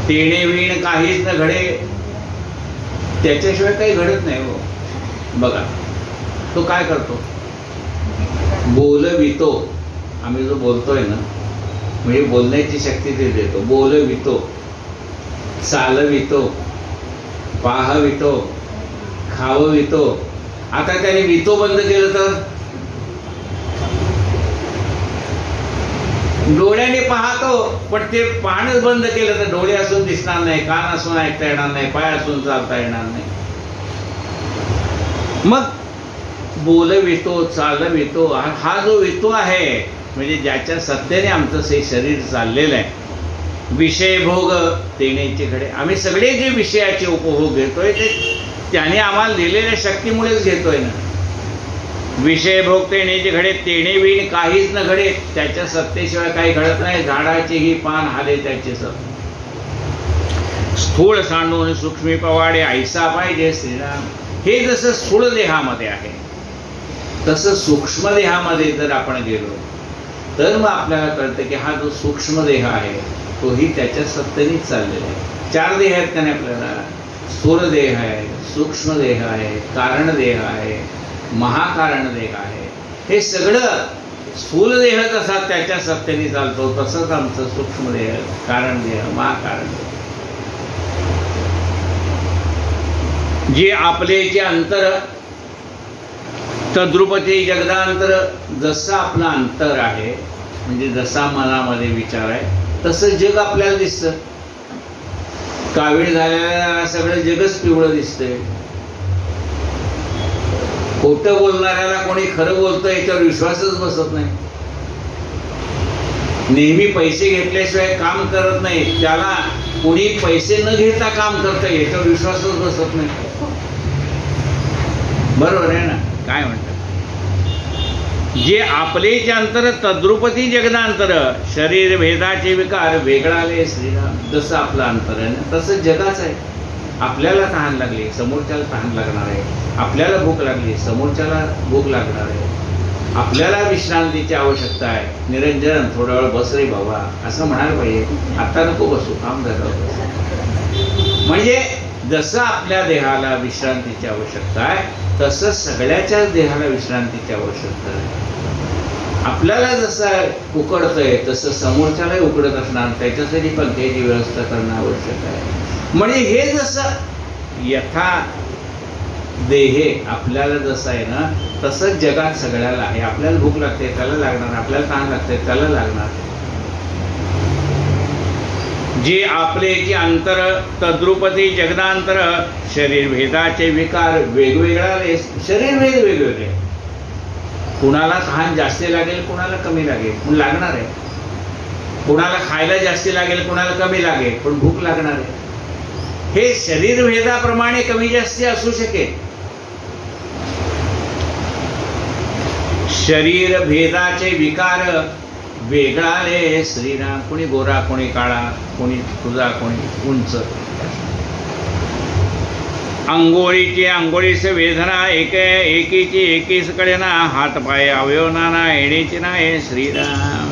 तेणे वीण काहीच न घडे. त्याच्याशिवाय काही घडत नाही हो. बघा तो काय करतो, बोलवितो. आम्ही जो बोलतोय ना म्हणजे बोलण्याची शक्ती ते देतो. बोलवितो, चालवितो, पाहवितो, खाववितो. आता त्याने वितो बंद केलं तर डोळ्याने पाहतो पण ते पाहणं बंद केलं तर डोळे असून दिसणार नाही, कान असून ऐकता येणार नाही, पाय असून चालता येणार नाही. मग बोलवितो चालवितो हा जो वितो आहे म्हणजे ज्याच्या सत्तेने आमचं हे शरीर चाललेलं आहे. विषय भोग तेणेचे घडे. आम्ही सगळे जे विषयाचे उपभोग घेतोय ते त्याने आम्हाला दिलेल्या शक्तीमुळेच घेतोय ना. विषय भोग तेणेचे घडे तेणे वीण काहीच न घडे. त्याच्या सत्तेशिवाय काही घडत नाही. झाडाचेही पान हाले त्याचे सत्य. स्थूळ सांडून सूक्ष्मी पवाडे ऐसा पाहिजे श्रीराम. हे जसं स्थूळ देहामध्ये आहे तसं सूक्ष्म देहामध्ये जर आपण गेलो तर मग आपल्याला कळतं की हा जो सूक्ष्म देह आहे तोही त्याच्या सत्तेनेच चाललेला आहे. 4 देह आहेत का नाही आपल्याला. स्थूल देह आहे, सूक्ष्म देह आहे, कारण देह आहे, महाकारण देह आहे. हे सगळं स्थूल देह जसा त्याच्या सत्तेने चालतो तसंच आमचं सूक्ष्म देह, कारण देह, महाकारण देह. जे आपलेचे अंतर तद्रुपती जगदांतर, जसं आपलं अंतर आहे म्हणजे जसा मनामध्ये विचार आहे तसं जग आपल्याला दिसतं. कावीळ झालेल्या सगळं जगच पिवळं दिसतंय. खोटं बोलणाऱ्याला कोणी खरं बोलतं याच्यावर विश्वासच बसत नाही. नेहमी पैसे घेतल्याशिवाय काम करत नाही त्याला कोणी पैसे न घेता काम करतं याच्यावर विश्वासच बसत नाही. बरोबर आहे ना? काय म्हणतात? जे आपलेचे अंतर तद्रुपती जगदांतर, शरीर भेदाचे विकार वेगळाले श्रीराम. जसं आपलं अंतर आहे ना तसं जगाच आहे. आपल्याला तहान लागली समोरच्याला तहान लागणार आहे, आपल्याला भूक लागली समोरच्याला भूक लागणार आहे, आपल्याला विश्रांतीची आवश्यकता आहे. निरंजन थोडा वेळ बस रे बाबा असं म्हणायला पाहिजे. आता नको बसू, काम झालं. म्हणजे जसं आपल्या देहाला विश्रांतीची आवश्यकता आहे तसं सगळ्याच्याच देहाला विश्रांतीची आवश्यकता आहे. आपल्याला जसं उकडतंय तसं समोरच्यालाही उकडत असणार, त्याच्यासाठी पंख्याची व्यवस्था करणं आवश्यक आहे. म्हणजे हे जसं यथा देहे आपल्याला जसं आहे ना तसंच जगात सगळ्याला आहे. आपल्याला भूक लागते त्याला लागणार, आपल्याला तहान लागते त्याला लागणार. जे आपलेचे अंतर तद्रुपती जगदांतर, शरीर भेदाचे विकार वेगवेगळा. शरीर भेद वेगवेगळे. कुणाला तहान जास्त लागेल कुणाला कमी लागेल पण लागणार आहे. कुणाला खायला जास्त लागेल कुणाला कमी लागेल पण भूक लागणार आहे. हे शरीर भेदाप्रमाणे कमी जास्ती असू शकेल. शरीर भेदाचे विकार वेगळाले श्रीराम. कोणी गोरा कोणी काळा, कोणी तुझा कोणी उंच. अंघोळीची अंघोळीस वेदना एकीची एकीस कडे ना, हात पाय अवयव नाना येण्याची ना हे श्रीराम.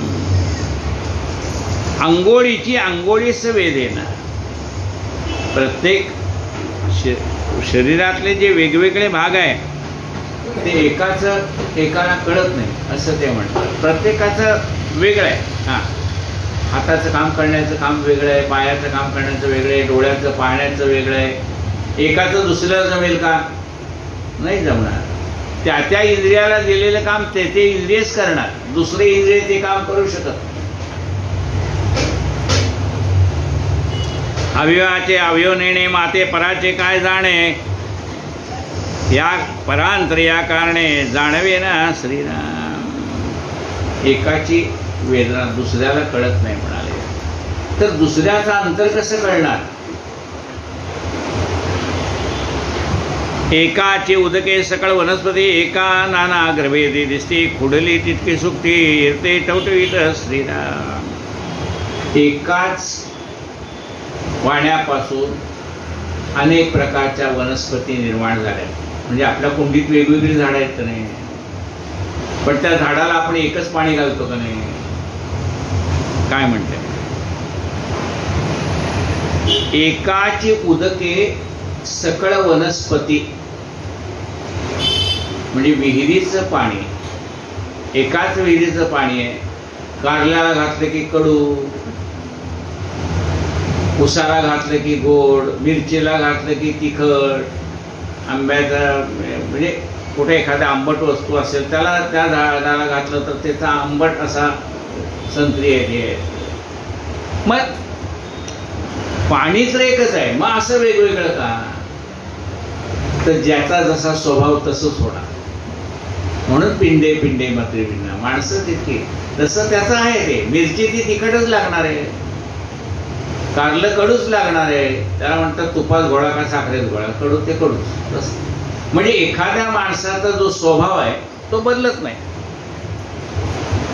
अंघोळीची अंघोळीस वेदना. प्रत्येक शरीरातले जे वेगवेगळे भाग आहे ते एकाला कळत नाही असं ते म्हणतात. प्रत्येकाचं वेगळं आहे. हां, हाताचं काम करण्याचं काम वेगळं आहे, पायाचं काम करण्याचं वेगळं आहे, डोळ्याचं पाहण्याचं वेगळं आहे. एकाचं दुसऱ्याला जमेल का? नाही जमणार. त्या त्या इंद्रियाला दिलेलं काम ते इंद्रियच करणार, दुसरे इंद्रिय ते काम करू शकत. अवयवाचे अवयव नेणे माते पराचे काय जाणे, या परांतर या कारणे जाणवे ना श्रीराम. एकाची वेदना दुसऱ्याला कळत नाही म्हणाले तर दुसऱ्याचा अंतर कसं कळणार? एकाची उदके सकळ वनस्पती, एका नाना गर्भेदी दिसती, खुडली तितकी सुक्ती, इरते टवटवीत श्रीराम. एकाच वाण्यापासून अनेक प्रकारच्या वनस्पती निर्माण झाल्या. म्हणजे आपल्या कुंडीत वेगवेगळी झाडं आहेत का नाही, पण त्या झाडाला आपण एकच पाणी घालतो का नाही? काय म्हणते? एकाची उदके सकळ वनस्पती म्हणजे विहिरीचं पाणी, एकाच विहिरीचं पाणी आहे. कारल्याला घातलं की कडू, उसाला घातलं की गोड, मिरचीला घातलं की तिखट, आंब्याचं म्हणजे कुठे एखाद्या आंबट वस्तू असेल त्याला त्या झाडाला घातलं तर त्याचा आंबट असा संत्री आहे. मग पाणी तर एकच आहे, मग असं वेगवेगळं का? तर ज्याचा जसा स्वभाव तसंच होणार. म्हणून पिंडे पिंडे मात्र भिन्न. माणसं तितकी जसं त्याचं आहे ते. मिरची ती तिखटच लागणार आहे, कारलं कडूच लागणार आहे. त्याला म्हणतात तुपात गोळा का साखरेत गोळा, कडू ते कडूच. म्हणजे एखाद्या माणसाचा जो स्वभाव आहे तो बदलत नाही.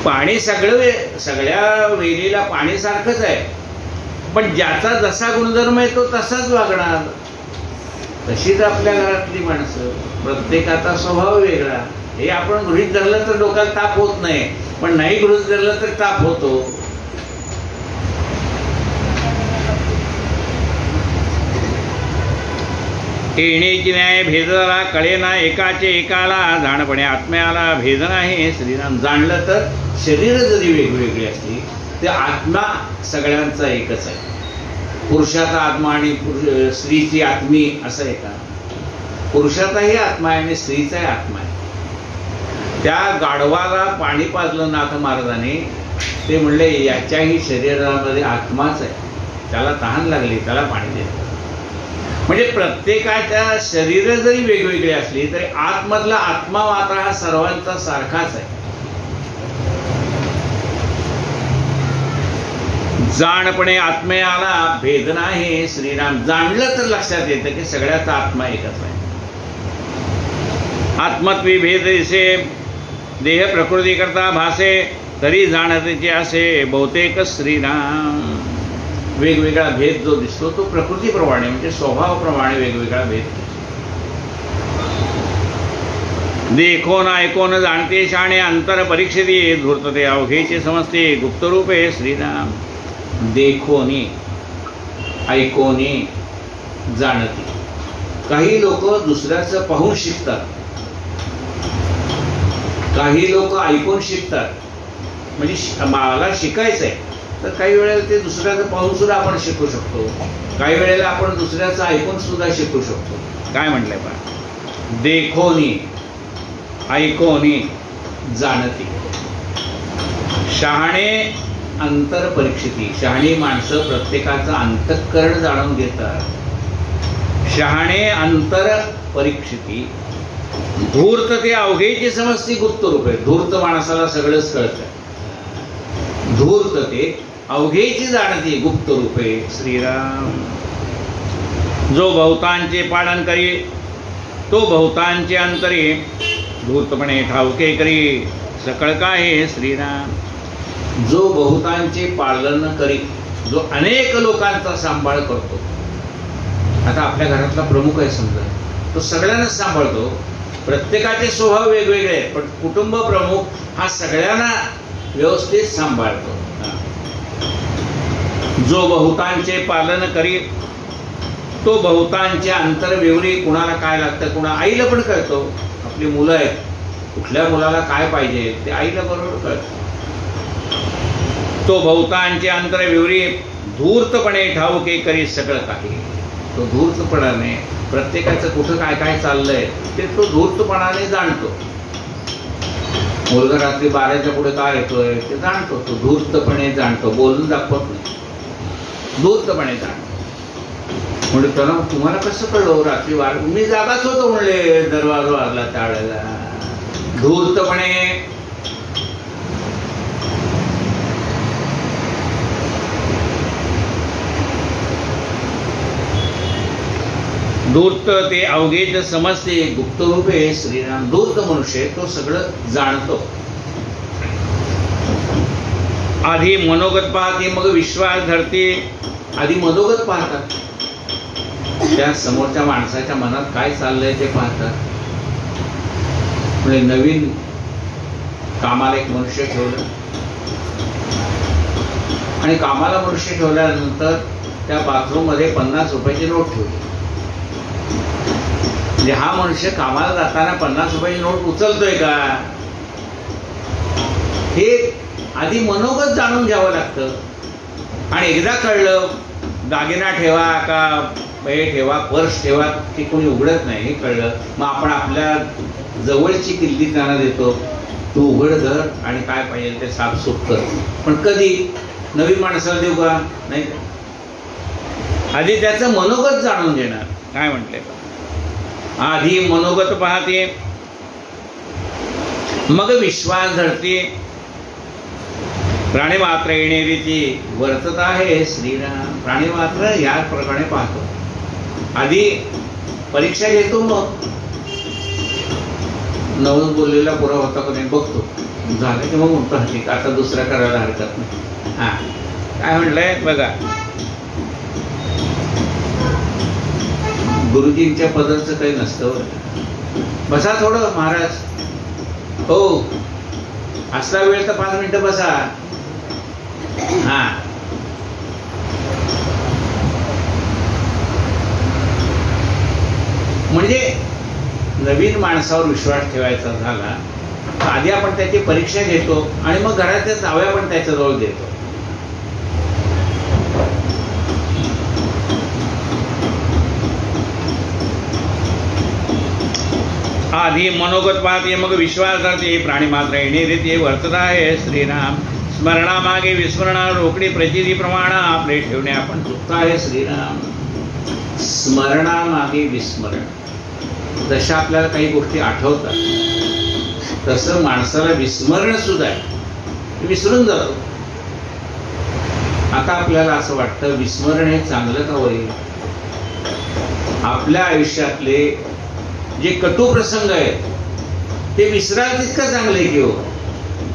पाणी सगळ्या वेलीला पाणी सारखंच आहे, पण ज्याचा जसा गुणधर्म आहे तो तसाच वागणार. तशीच आपल्या घरातली माणसं, प्रत्येकाचा स्वभाव वेगळा. हे आपण गृहीत धरलं तर डोक्याला ताप होत नाही, पण नाही गृहीत धरलं तर ताप होतो. येण्याची न्याय भेदला कळेना, एकाचे एकाला जाणपणे आत्म्याला भेद नाही श्रीराम. जाणलं तर शरीर जरी वेगवेगळी असली ते आत्मा सगळ्यांचा एकच आहे. पुरुषाचा आत्मा आणि स्त्रीची आत्मी असं आहे का? पुरुषाचाही आत्मा आहे आणि स्त्रीचाही आत्मा आहे. त्या गाढवाला पाणी पाजलं नाथ महाराजांनी, ते म्हणले याच्याही शरीरामध्ये आत्माच आहे, त्याला तहान लागली त्याला पाणी देतो. म्हणजे प्रत्येकाच्या शरीर जरी वेगवेगळी असली तरी आतमधला आत्मा मात्र हा सर्वांचा सारखाच आहे. जाणपणे आत्म्याला भेद नाही श्रीराम. जाणलं तर लक्षात येतं की सगळ्याचा आत्मा एकच आहे. आत्मत्वी भेद दिसे देह प्रकृती करता भासे, तरी जाणतेचे असे बहुतेक श्रीराम. वेगवेगळा भेद जो दिसतो तो प्रकृतीप्रमाणे म्हणजे स्वभावाप्रमाणे वेगवेगळा भेद. देखोन ऐकोन जाणते शाणे, अंतर परीक्षिती धूर्तते अवघेचे समजते गुप्तरूपे श्रीराम. देखोनी ऐकोनी जाणते. काही लोक दुसऱ्याचं पाहून शिकतात, काही लोक ऐकून शिकतात. म्हणजे मला शिकायचं आहे तर काही वेळेला ते दुसऱ्याचं पाहून सुद्धा आपण शिकू शकतो, काही वेळेला आपण दुसऱ्याचं ऐकून सुद्धा शिकू शकतो. काय म्हटलंय पहा, देखोनी ऐकोनी जाणती. शहाणे अंतर परीक्षिती. शहाणी माणसं प्रत्येकाचं अंतःकरण जाणून घेतात. शहाणे अंतर परीक्षिती. धूर्त ते अवघेची समजती गुप्त रूपे. धूर्त माणसाला सगळंच कळतं. धूर्त ते अवघेची जाणती गुप्त रूपे श्रीराम. जो बहुतांचे पालन करी तो बहुतांचे अंतरी, धूर्तपणे ठाऊके करी सकळ काय श्रीराम. जो बहुतांचे पालन करी, जो अनेक लोकांचा सांभाळ करतो. आता आपल्या घरातला प्रमुख आहे समजा, तो सगळ्यांनाच सांभाळतो. प्रत्येकाचे स्वभाव वेगवेगळे आहेत, पण कुटुंब प्रमुख हा सगळ्यांना व्यवस्थित सांभाळतो. जो बहुतांचे पालन करी तो बहुतांचे अंतर विवरी. कुणाला काय लागतं, कुणा आईला पण कळतो. आपली मुलं आहेत, कुठल्या मुलाला काय पाहिजे ते आईला बरोबर कळतं. तो बहुतांचे अंतर विवरी, धूर्तपणे ठाऊके करी सगळं काही. तो धूर्तपणाने प्रत्येकाचं कुठं काय काय चाललंय ते तो धूर्तपणाने जाणतो. मुलगा रात्री 12च्या पुढे काय येतोय ते जाणतो. तो धूर्तपणे जाणतो, बोलून दाखवत नाही, धूर्तपणे जाणतो. म्हणजे त्याला तुम्हाला कसं कळलं रात्री 12? मी जागाच होतो म्हणले, दरवाजा वाजला त्यावेळेला. धूर्तपणे धूर्त ते अवघेच समजते गुप्तरूपे श्रीराम. धूर्त मनुष्य तो सगळं जाणतो. आधी मनोगत पाहते मग विश्वास धरते. आधी मनोगत पाहतात, त्या समोरच्या माणसाच्या मनात काय चाललंय ते पाहतात. म्हणजे नवीन कामाला एक मनुष्य ठेवलं आणि कामाला मनुष्य ठेवल्यानंतर त्या बाथरूम मध्ये 50 रुपयाची नोट ठेवली. म्हणजे हा मनुष्य कामाला जाताना 50 रुपयाची नोट उचलतोय का, हे आधी मनोगत जाणून घ्यावं लागतं. आणि एकदा कळलं, दागिना ठेवा का हे ठेवा, पर्स ठेवा, ती कोणी उघडत नाही हे कळलं, मग आपण आपल्या जवळची किल्ली त्यांना देतो, तू उघड धर आणि काय पाहिजे ते साफसूफ कर. पण कधी नवीन माणसाला देऊ का नाही, आधी त्याचं मनोगत जाणून घेणार. काय म्हटलंय, आधी मनोगत पाहते मग विश्वास धरते. प्राणी मात्र येणेरीची वर्तत आहे श्रीराम. प्राणी मात्र या प्रकारे पाहतो. आधी परीक्षा घेतो, मग नवस बोललेला पुरा होता का नाही बघतो, झालं की मग म्हणतो ठीक, आता दुसरा करायला हरकत नाही. हा काय म्हटलंय बघा, गुरुजींच्या पदाचं काही नसतं. बसा थोडं महाराज, हो असला वेळ तर 5 मिनिटं बसा. हा म्हणजे नवीन माणसावर विश्वास ठेवायचा झाला तर आधी आपण त्याची परीक्षा घेतो आणि मग घराच्या चाव्या पण त्याच्याजवळ देतो. आधी मनोगत पाहते मग विश्वास धरते, प्राणी मात्र येणे रीती वर्तत आहे श्रीराम. स्मरणामागे विस्मरणा रोकडी प्रचिती प्रमाण आपले ठेवणे आपण चुकता आहे श्रीराम. स्मरणामागे विस्मरण, जशा आपल्याला काही गोष्टी आठवतात तसं माणसाला विस्मरण सुद्धा आहे, विसरून जातो. आता आपल्याला असं वाटतं विस्मरण हे चांगलं का होईल. आपल्या आयुष्यातले जे कटू प्रसंग आहेत ते विसरायला तितकं चांगलं आहे की हो.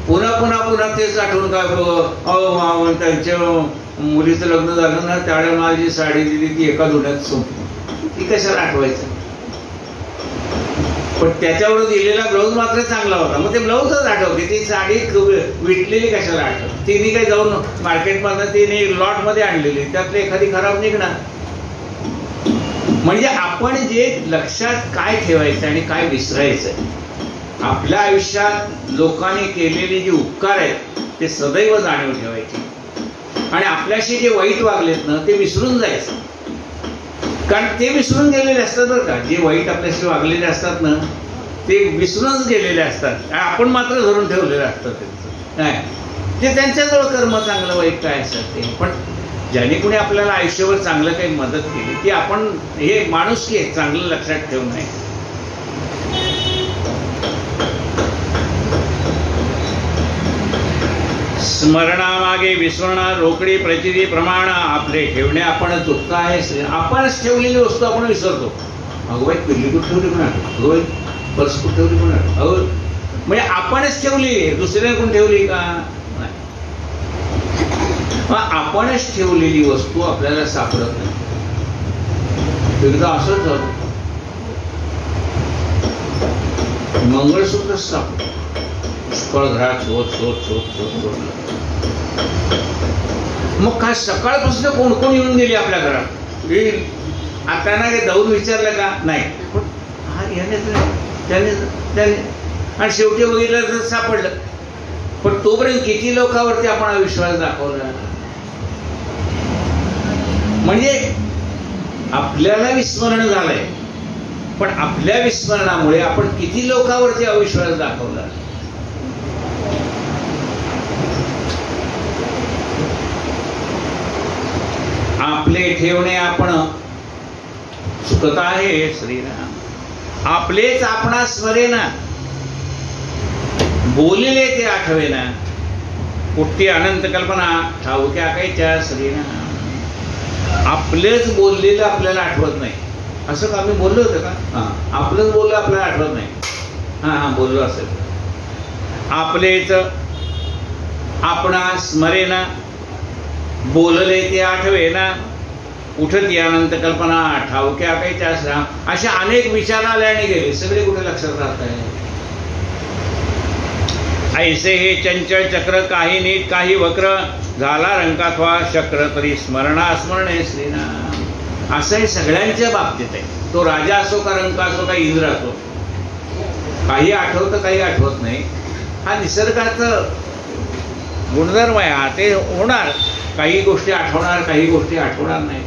पुन्हा पुन्हा पुन्हा तेच आठवून काय अहो त्यांच्या मुलीचं लग्न झालं ना त्यावेळेला मला जी साडी दिली ती एका धुण्यात संपली, ती कशाला आठवायचं. पण त्याच्यावर दिलेला ब्लाऊज मात्र चांगला होता, मग ते ब्लाऊजच आठवते, ती साडी विटलेली कशाला आठवत. तिने काही जाऊन मार्केटमधून तिने लॉटमध्ये आणलेली, त्यातली एखादी खराब निघणार. म्हणजे आपण जे लक्षात काय ठेवायचं आणि काय विसरायचं. आपल्या आयुष्यात लोकांनी केलेले जे उपकार आहेत ते सदैव जाणीव ठेवायचे आणि आपल्याशी जे वाईट वागलेत ना ते विसरून जायचं. कारण ते विसरून गेलेले असतात बरं का. जे वाईट आपल्याशी वागलेले असतात ना ते विसरूनच गेलेले असतात, आपण मात्र धरून ठेवलेलं असतं त्यांचं. नाही ते त्यांच्याजवळ कर्म चांगलं वाईट काय असतात ते. पण ज्याने कोणी आपल्याला आयुष्यभर चांगलं काही मदत केली ती आपण हे माणुसकी आहे चांगलं लक्षात ठेवू नये. स्मरणामागे विस्मरणा रोकडी प्रचिती प्रमाण आपले ठेवणे आपण चुकता आहे. आपणच ठेवलेली वस्तू आपण विसरतो. अगोबाई पिल्ली कुठे ठेवली पण आठवत, अगोबाई पर्स कुठे ठेवली पण आठवत. अगो म्हणजे आपणच ठेवली, दुसऱ्याने कोण ठेवली का नाही. आपणच ठेवलेली वस्तू आपल्याला सापडत नाही. एकदा असंच झालं, मंगळसूत्रच सापडलं. घरात शोध शोध शोध शोध शोधलं. मग काय सकाळपासून कोण कोण येऊन गेली आपल्या घरात. आता ना काही जाऊन विचारलं का नाही, पण हा यानेच त्याने त्याने आणि शेवटी बघितलं तर सापडलं. पण तोपर्यंत किती लोकांवरती आपण विश्वास दाखवला. म्हणजे आपल्याला विस्मरण झालंय, पण आपल्या विस्मरणामुळे आपण किती लोकांवरती अविश्वास दाखवला. आपले ठेवणे आपण चुकत आहे श्रीराम. आपलेच आपणा स्मरेना, बोलले ते आठवेना. कुठती अनंत कल्पना ठाऊक्या कायच्या श्रीराम. आपलेच बोललेलं आपल्याला आठवत नाही. असं का मी बोललो होतं का. आपलंच बोललं आपल्याला आठवत नाही. हा बोललो असेल. आपलेच आपणा स्मरेना, बोलले ते आठवेना. उठत अनंत कल्पना ठाऊक्या कायच्या श्राम. अशा अनेक विचार आले आणि गेले, सगळे कुठे लक्षात राहत आहे. ऐसे हे चंचल चक्र, काही नीट काही वक्र. झाला रंकाथवा चक्र तरी स्मरणा स्मरणे श्रीनाम. असं हे सगळ्यांच्या बाबतीत आहे. तो राजा असो का रंका असो का इंद्र असो, काही आठवतं काही आठवत नाही. हा निसर्गाचं गुणधर्म आहे. हा ते होणार. काही गोष्टी आठवणार, काही गोष्टी आठवणार नाही.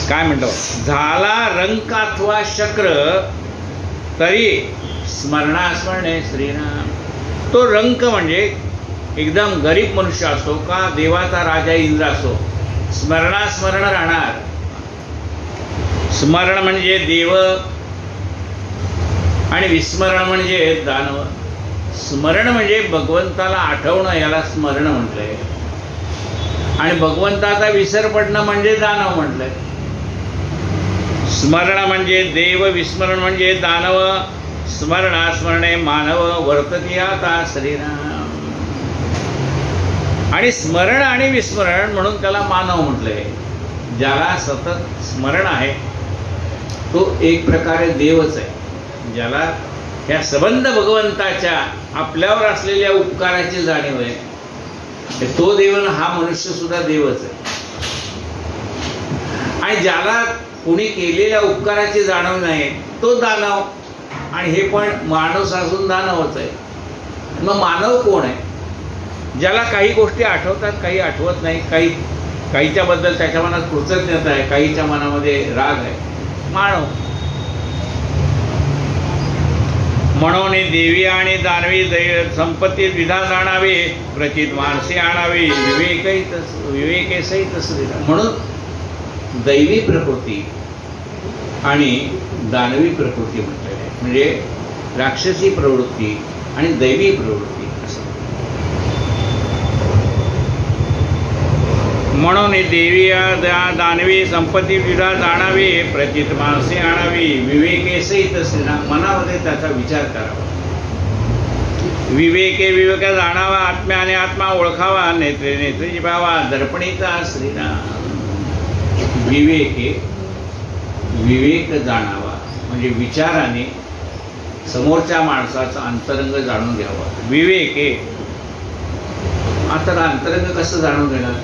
काय म्हणतो, झाला रंक अथवा चक्र तरी स्मरणास्मरणे श्रीराम. तो रंक म्हणजे एकदम गरीब मनुष्य असो का देवाचा राजा इंद्र असो, स्मरणास्मरण राहणार. स्मरण म्हणजे देव आणि विस्मरण म्हणजे दानव. स्मरण म्हणजे भगवंताला आठवणं, याला स्मरण म्हटलंय. आणि भगवंताचा विसर पडणं म्हणजे दानव म्हटलंय. स्मरण म्हणजे देव, विस्मरण म्हणजे दानव. स्मरणास्मरणे मानव वर्तती आता श्रीराम. आणि स्मरण आणि विस्मरण म्हणून त्याला मानव म्हटलंय. ज्याला सतत स्मरण आहे तो एक प्रकारे देवच आहे. ज्याला या संबंध भगवंताच्या आपल्यावर असलेल्या उपकाराची जाणीव आहे तो देव. हा मनुष्य सुद्धा देवच आहे. आणि ज्याला कोणी केलेल्या उपकाराची जाणीव नाही तो दानव. आणि हे पण माणूस असून दानवच आहे. मग मानव कोण आहे? ज्याला काही गोष्टी आठवतात, काही आठवत नाही. काहीच्या बद्दल त्याच्या मनात कृतज्ञता आहे, काहीच्या मनामध्ये राग आहे. मानव. म्हणून देवी आणि दानवी संपत्ती द्विधा जाणावे, प्रचित माणसे आणावे, विवेके सहित श्रीराम. म्हणून दैवी प्रकृती आणि दानवी प्रकृती म्हटलेली आहे. म्हणजे राक्षसी प्रवृत्ती आणि दैवी प्रवृत्ती असं. म्हणून देवी दानवी संपत्ती द्विधा जाणावी, प्रचित माणसे आणावी, विवेके सहित श्रीराम. मनामध्ये त्याचा विचार करावा. विवेक जाणावा, आत्म्याने आत्मा ओळखावा, नेत्रे नेत्रेची भावा, दर्पणीचा श्रीराम. विवेक जाणावा म्हणजे विचाराने समोरच्या माणसाचा अंतरंग जाणून घ्यावा. विवेके. आता अंतरंग कसं जाणून घेणार?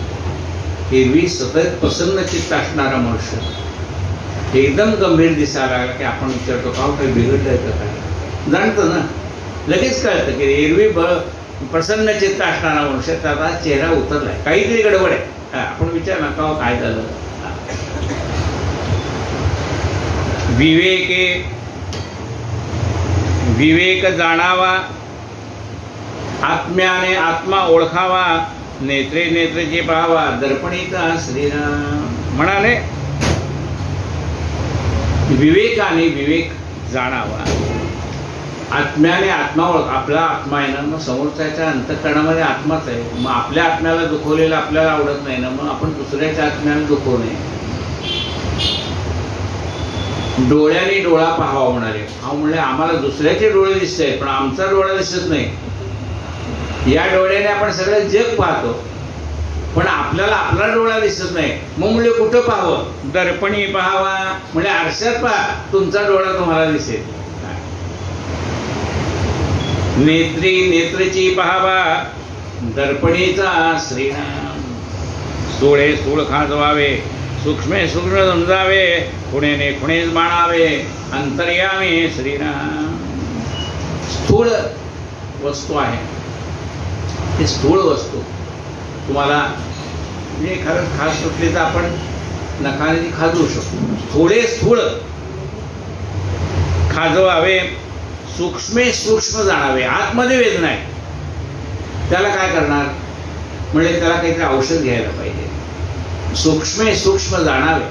एरवी सतत प्रसन्न चित्त असणारा मनुष्य एकदम गंभीर दिसायला लागला की आपण विचारतो का काही बिघडलंय का काय, जाणतो ना, लगेच कळतं की एरवी प्रसन्न चित्त असणारा मनुष्य त्याचा चेहरा उतरलाय, काहीतरी गडबड आहे. आपण विचार ना का काय झालं. विवेक जाणावा, आत्म्याने आत्मा ओळखावा, नेत्रे नेत्रेचे पाहावा, दर्पणीचा श्रीराम. म्हणाले विवेकाने विवेक जाणावा, आत्म्याने आत्मा ओळख. आपला आत्मा आहे ना, मग समोरच्याच्या अंतःकरणामध्ये आत्माच आहे. मग आपल्या आत्म्याला दुखवलेलं आपल्याला आवडत नाही ना, मग आपण दुसऱ्याच्या आत्म्याला दुखवू नये. डोळ्याने डोळा पाहावा म्हणाले. म्हणले आम्हाला दुसऱ्याचे डोळे दिसत आहेत पण आमचा डोळा दिसत नाही. या डोळ्याने आपण सगळं जग पाहतो पण आपल्याला आपला डोळा दिसत नाही. मग म्हणजे कुठं पाहावं? दर्पणी पाहावा. म्हणजे आरशात पहा, तुमचा डोळा तुम्हाला दिसेल. नेत्री नेत्रची पाहावा, दर्पणीचा श्रीराम. सोळे स्थूळ खाजवावे, सूक्ष्मे सूक्ष्म समजावे, खुणेने खुणेच मानावे, अंतर्यामी श्रीराम. स्थूळ वस्तू आहे, ती स्थूळ वस्तू तुम्हाला म्हणजे खरंच खास सुटली तर आपण नखाने ती खाजवू शकतो. थोडे स्थूळ खाजवावे, सूक्ष्मे सूक्ष्म जाणावे. आतमध्ये वेदना आहे, त्याला काय करणार? म्हणजे त्याला काहीतरी औषध घ्यायला पाहिजे. सूक्ष्मे सूक्ष्म जाणावे,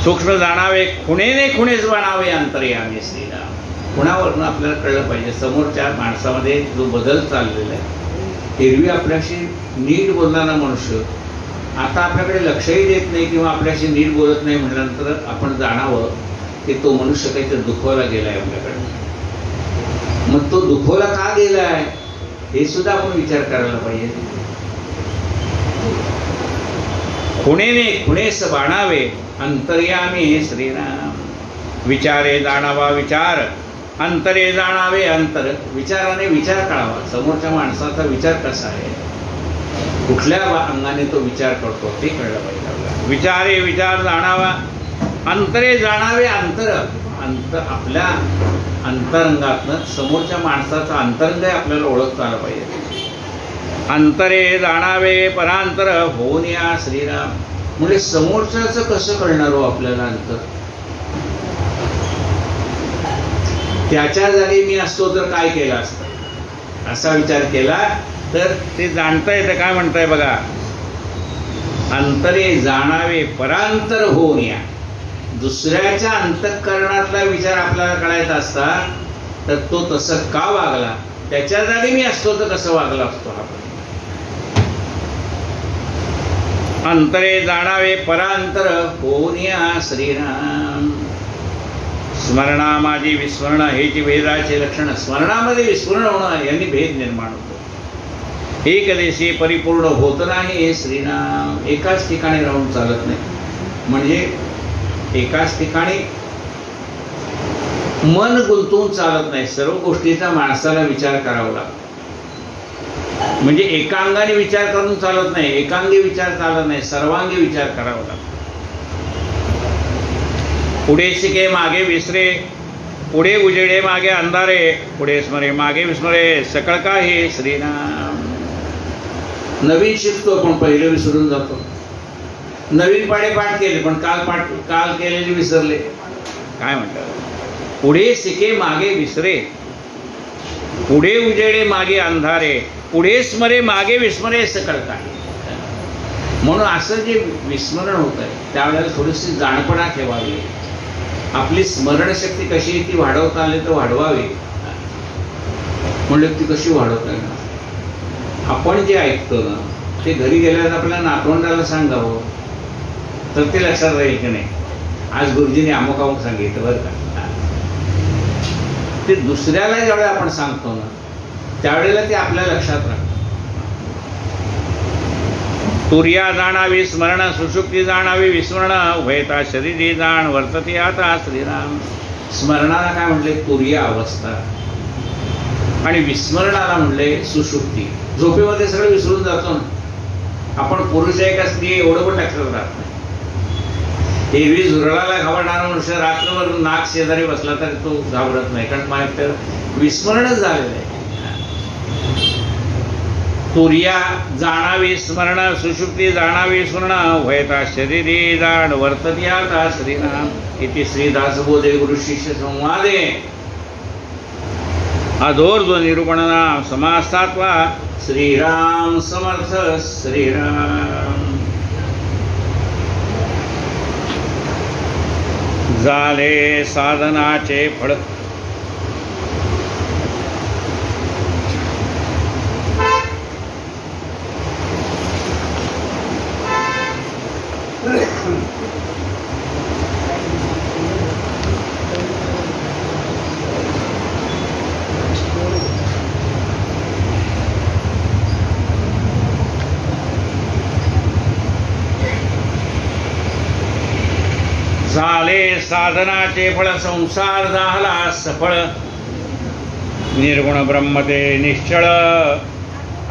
सूक्ष्म जाणावे, खुणेने खुणेच बनावे, अंतर्यामी श्रीराम. खुणावरनं आपल्याला कळलं पाहिजे समोरच्या माणसामध्ये जो बदल चाललेला आहे. एरवी आपल्याशी नीट बोलणारा मनुष्य आता आपल्याकडे लक्षही देत नाही किंवा आपल्याशी नीट बोलत नाही. म्हटल्यानंतर आपण जाणावं की तो मनुष्य काहीतरी दुखवला गेलाय आपल्याकडे. मग तो दुखवला का गेलाय हे सुद्धा आपण विचार करायला पाहिजे. खुणेने खुणेस बाणावे, अंतर्यामी श्रीराम. विचारे जाणावा विचार, अंतरे जाणावे अंतर. विचाराने विचार कळावा, समोरच्या माणसाचा विचार कसा आहे, कुठल्या अंगाने तो विचार करतो ते कळलं पाहिजे आपल्याला. विचारे विचार जाणावा, अंतरे जाणावे अंतर. आपल्या अंतरंगातनं समोरच्या माणसाचा अंतरंग आपल्याला ओळखता आला पाहिजे. अंतरे जाणावे परांतर, होऊन या श्रीराम. म्हणजे समोरच्याचं कसं कळणार हो आपल्याला अंतर? त्याच्या जागी मी असतो तर काय केलं असतं, असा विचार केला तर ते जाणता येतं. काय म्हणताय बघा, अंतरे जाणावे परांतर होऊन या. दुसऱ्याच्या अंतःकरणातला विचार आपल्याला कळायचा असता तर तो तसं का वागला, त्याच्या जागी मी असतो तर कसं वागला असतो आपण. अंतरे जाणावे परांतर, होऊन या श्रीराम. स्मरणा माझी विस्मरण, हेची भेदाचे लक्षण. स्मरणामध्ये विस्मरण होणं यांनी भेद निर्माण होतो. एक देशी परिपूर्ण होत नाही हे श्रीनाम. एकाच ठिकाणी राहून चालत नाही. म्हणजे एकाच ठिकाणी मन गुंतवून चालत नाही. सर्व गोष्टीचा माणसाला विचार करावा लागतो. म्हणजे एकांगाने विचार करून चालत नाही, एकांगी विचार चालत नाही, सर्वांगी विचार करावा लागतो. पुढे शिके मागे विसरे, पुढे उजेडे मागे अंधारे, पुढे स्मरे मागे विस्मरे, सकळ काही श्रीनाम. नवीन शिकतो पण पहिले विसरून जातो. नवीन पाढे पाठ केले पण काल केलेले विसरले. काय म्हणतात, पुढे सिके मागे विसरे, पुढे उजेडे मागे अंधारे, पुढे स्मरे मागे विस्मरे सकळ काय. म्हणून असं जे विस्मरण होत आहे त्यावेळेला थोडीशी जाणपणा ठेवावी. आपली स्मरणशक्ती कशी ती वाढवता आली तर वाढवावी. म्हणलं ती कशी वाढवता येणार. आपण जे ऐकतो ना ते घरी गेल्यावर आपल्या नातवंडाला सांगावं तर ते लक्षात राहील की नाही. आज गुरुजीने अमुक अमुक सांगितलं बरं का. ते दुसऱ्याला ज्यावेळेला आपण सांगतो ना त्यावेळेला ते आपल्या लक्षात राहतं. तुर्या जाणावी स्मरण, सुषुप्ती जाणावी विस्मरण, उभयता शरीरी जाण वर्तते आता श्रीराम. स्मरणाला काय म्हटले तुर्या अवस्था आणि विस्मरणाला म्हणले सुषुप्ती. झोपेमध्ये सगळं विसरून जातो ना आपण. पुरुष आहे का स्त्री एवढं पण लक्षात राहत नाही. एरवी झुरळाला घाबरणारा मनुष्य रात्रभर नाक शेजारी बसला तरी तो घाबरत नाही, कारण माहित तर विस्मरणच झालेलं आहे. तुर्या जाणावी स्मरण, सुषुप्ती जाणावी स्मरण, उभयता शरीरी जाण वर्तते आता श्रीराम. इति श्रीदासबोधे गुरु शिष्य संवादे अधोर्ध्व निरूपणना समासात्वा. श्रीराम समर्थ श्रीराम. झाले साधनाचे फळ, झाले साधनाचे फळ, संसार झाला सफळ. निर्गुण ब्रह्मते निश्चळ,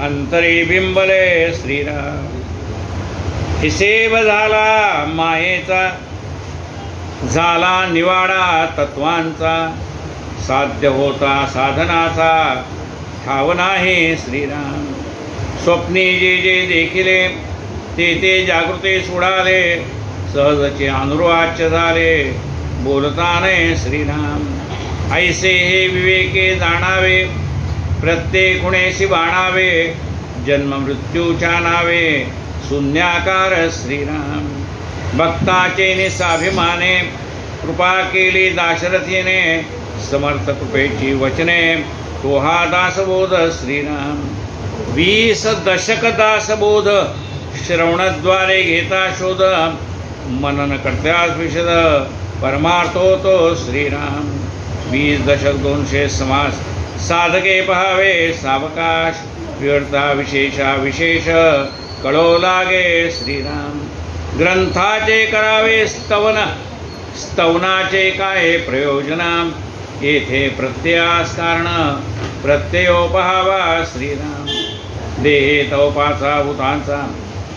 अंतरी बिंबले श्रीराम. हिसेब झाला मायेचा, झाला निवाडा तत्वांचा. साध्य होता साधनाचा, ठाव नाही श्रीराम. स्वप्नी जे जे देखिले ते ते जागृते सुडाले. सहजचे अनुर्वाच्य झाले बोलताने श्रीराम. ऐसे हे विवेके जाणावे, प्रत्येक गुणेशी बाणावे. जन्म मृत्यूच्या नावे शून्याकार श्रीराम. भक्ताचे निसाभिमाने कृपा केली दाशरथीने. समर्थ कृपेची वचने तो हा दासबोध श्रीराम. 20 दशक दासबोध श्रवणद्वारे घेता शोध. मनन करत्यास विशद परमार्थो तो श्रीराम. 20 दशक 200 समास साधके पहावे सावकाश. व्यर्था विशेषा विशेष कळो लागे श्रीराम. ग्रंथाचे करावे स्तवन, स्तवनाचे काय प्रयोजन. येथे प्रत्ययास कारण प्रत्ययो पहावा श्रीराम. देहे तवपाचा भूतांचा,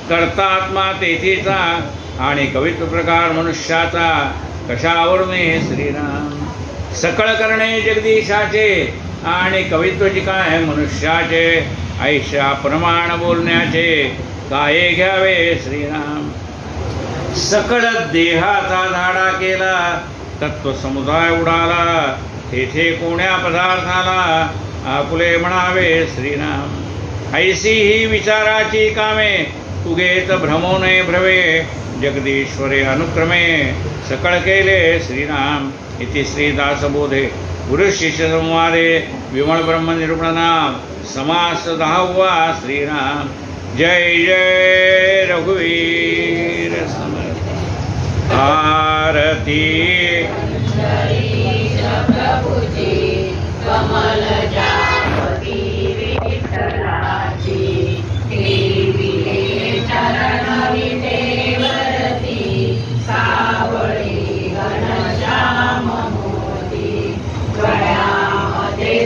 कर्तात्मा तेथीचा. आणि कवित्व प्रकार मनुष्याचा, कशावरून हे श्रीराम. सकळ करणे जगदीशाचे, आणि कवित्वची काय मनुष्याचे. ऐशा प्रमाण बोलण्याचे, काय घ्यावे श्रीराम. सकळ देहाचा धाडा केला, तत्व समुदाय उडाला. तेथे कोण्या पदार्थाला आपुले म्हणावे श्रीराम. ऐसी ही विचाराची कामे, उगेच भ्रमो नये भ्रवे. जगदीश्वरे अनुक्रमे सकळ केले श्रीराम. इति श्रीदासबोधे गुरु शिष्य संवादे विमळ ब्रह्म निरूपणनाम समास 10वा श्रीराम. जय जय रघुवीर समर्थ. आरती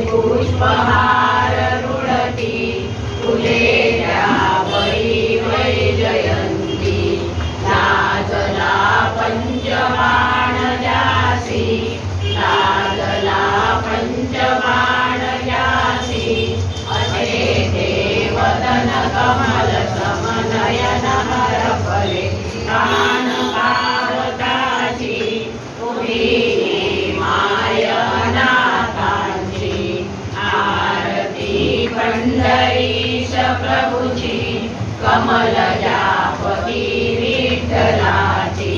पुष्पहार रुळती फुलेल्या वै वैजयंती. लाजला पंचबाण जासी, लाजला पंचबाण जासी. असे देवदन कमल समनयन हरपले कान पावताची. तुम्ही माय प्रभूची कमलजापती विठ्ठलाची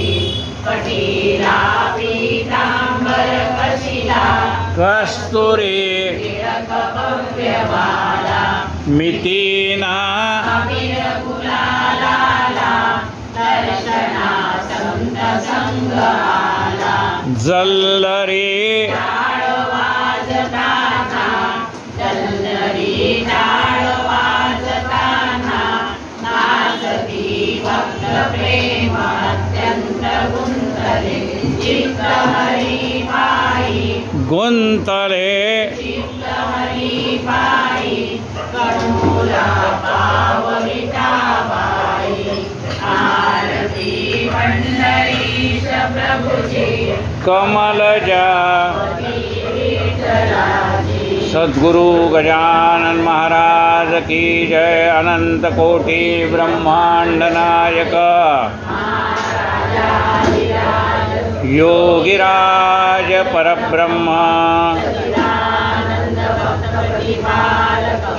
कटीला पीतांबर कशिला कस्तुरी टिळक भव्यवाला मितीना अबीर गुलालाला दर्शना संत संग आला जल्लरी टाळ वाजताना जल्लरी टाळ वाजताना नाचती भक्त प्रेम अत्यंत गुंतले चित्त हरी पायी गुंतले चित्त हरी पायी कणूला पावविता बाई आरती पंढरीश प्रभुची कमलजा विठ्ठलाची सद्गुरु गजानन महाराज की जय। अनंत कोटि ब्रह्मांड नायक योगिराज परब्रह्म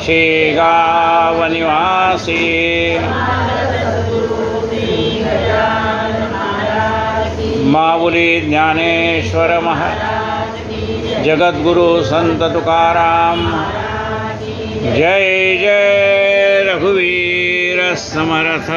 शेगाव निवासी माऊली ज्ञानेश्वर महाराज जगद्गुरु संत तुकाराम जय जय रघुवीर समर्थ।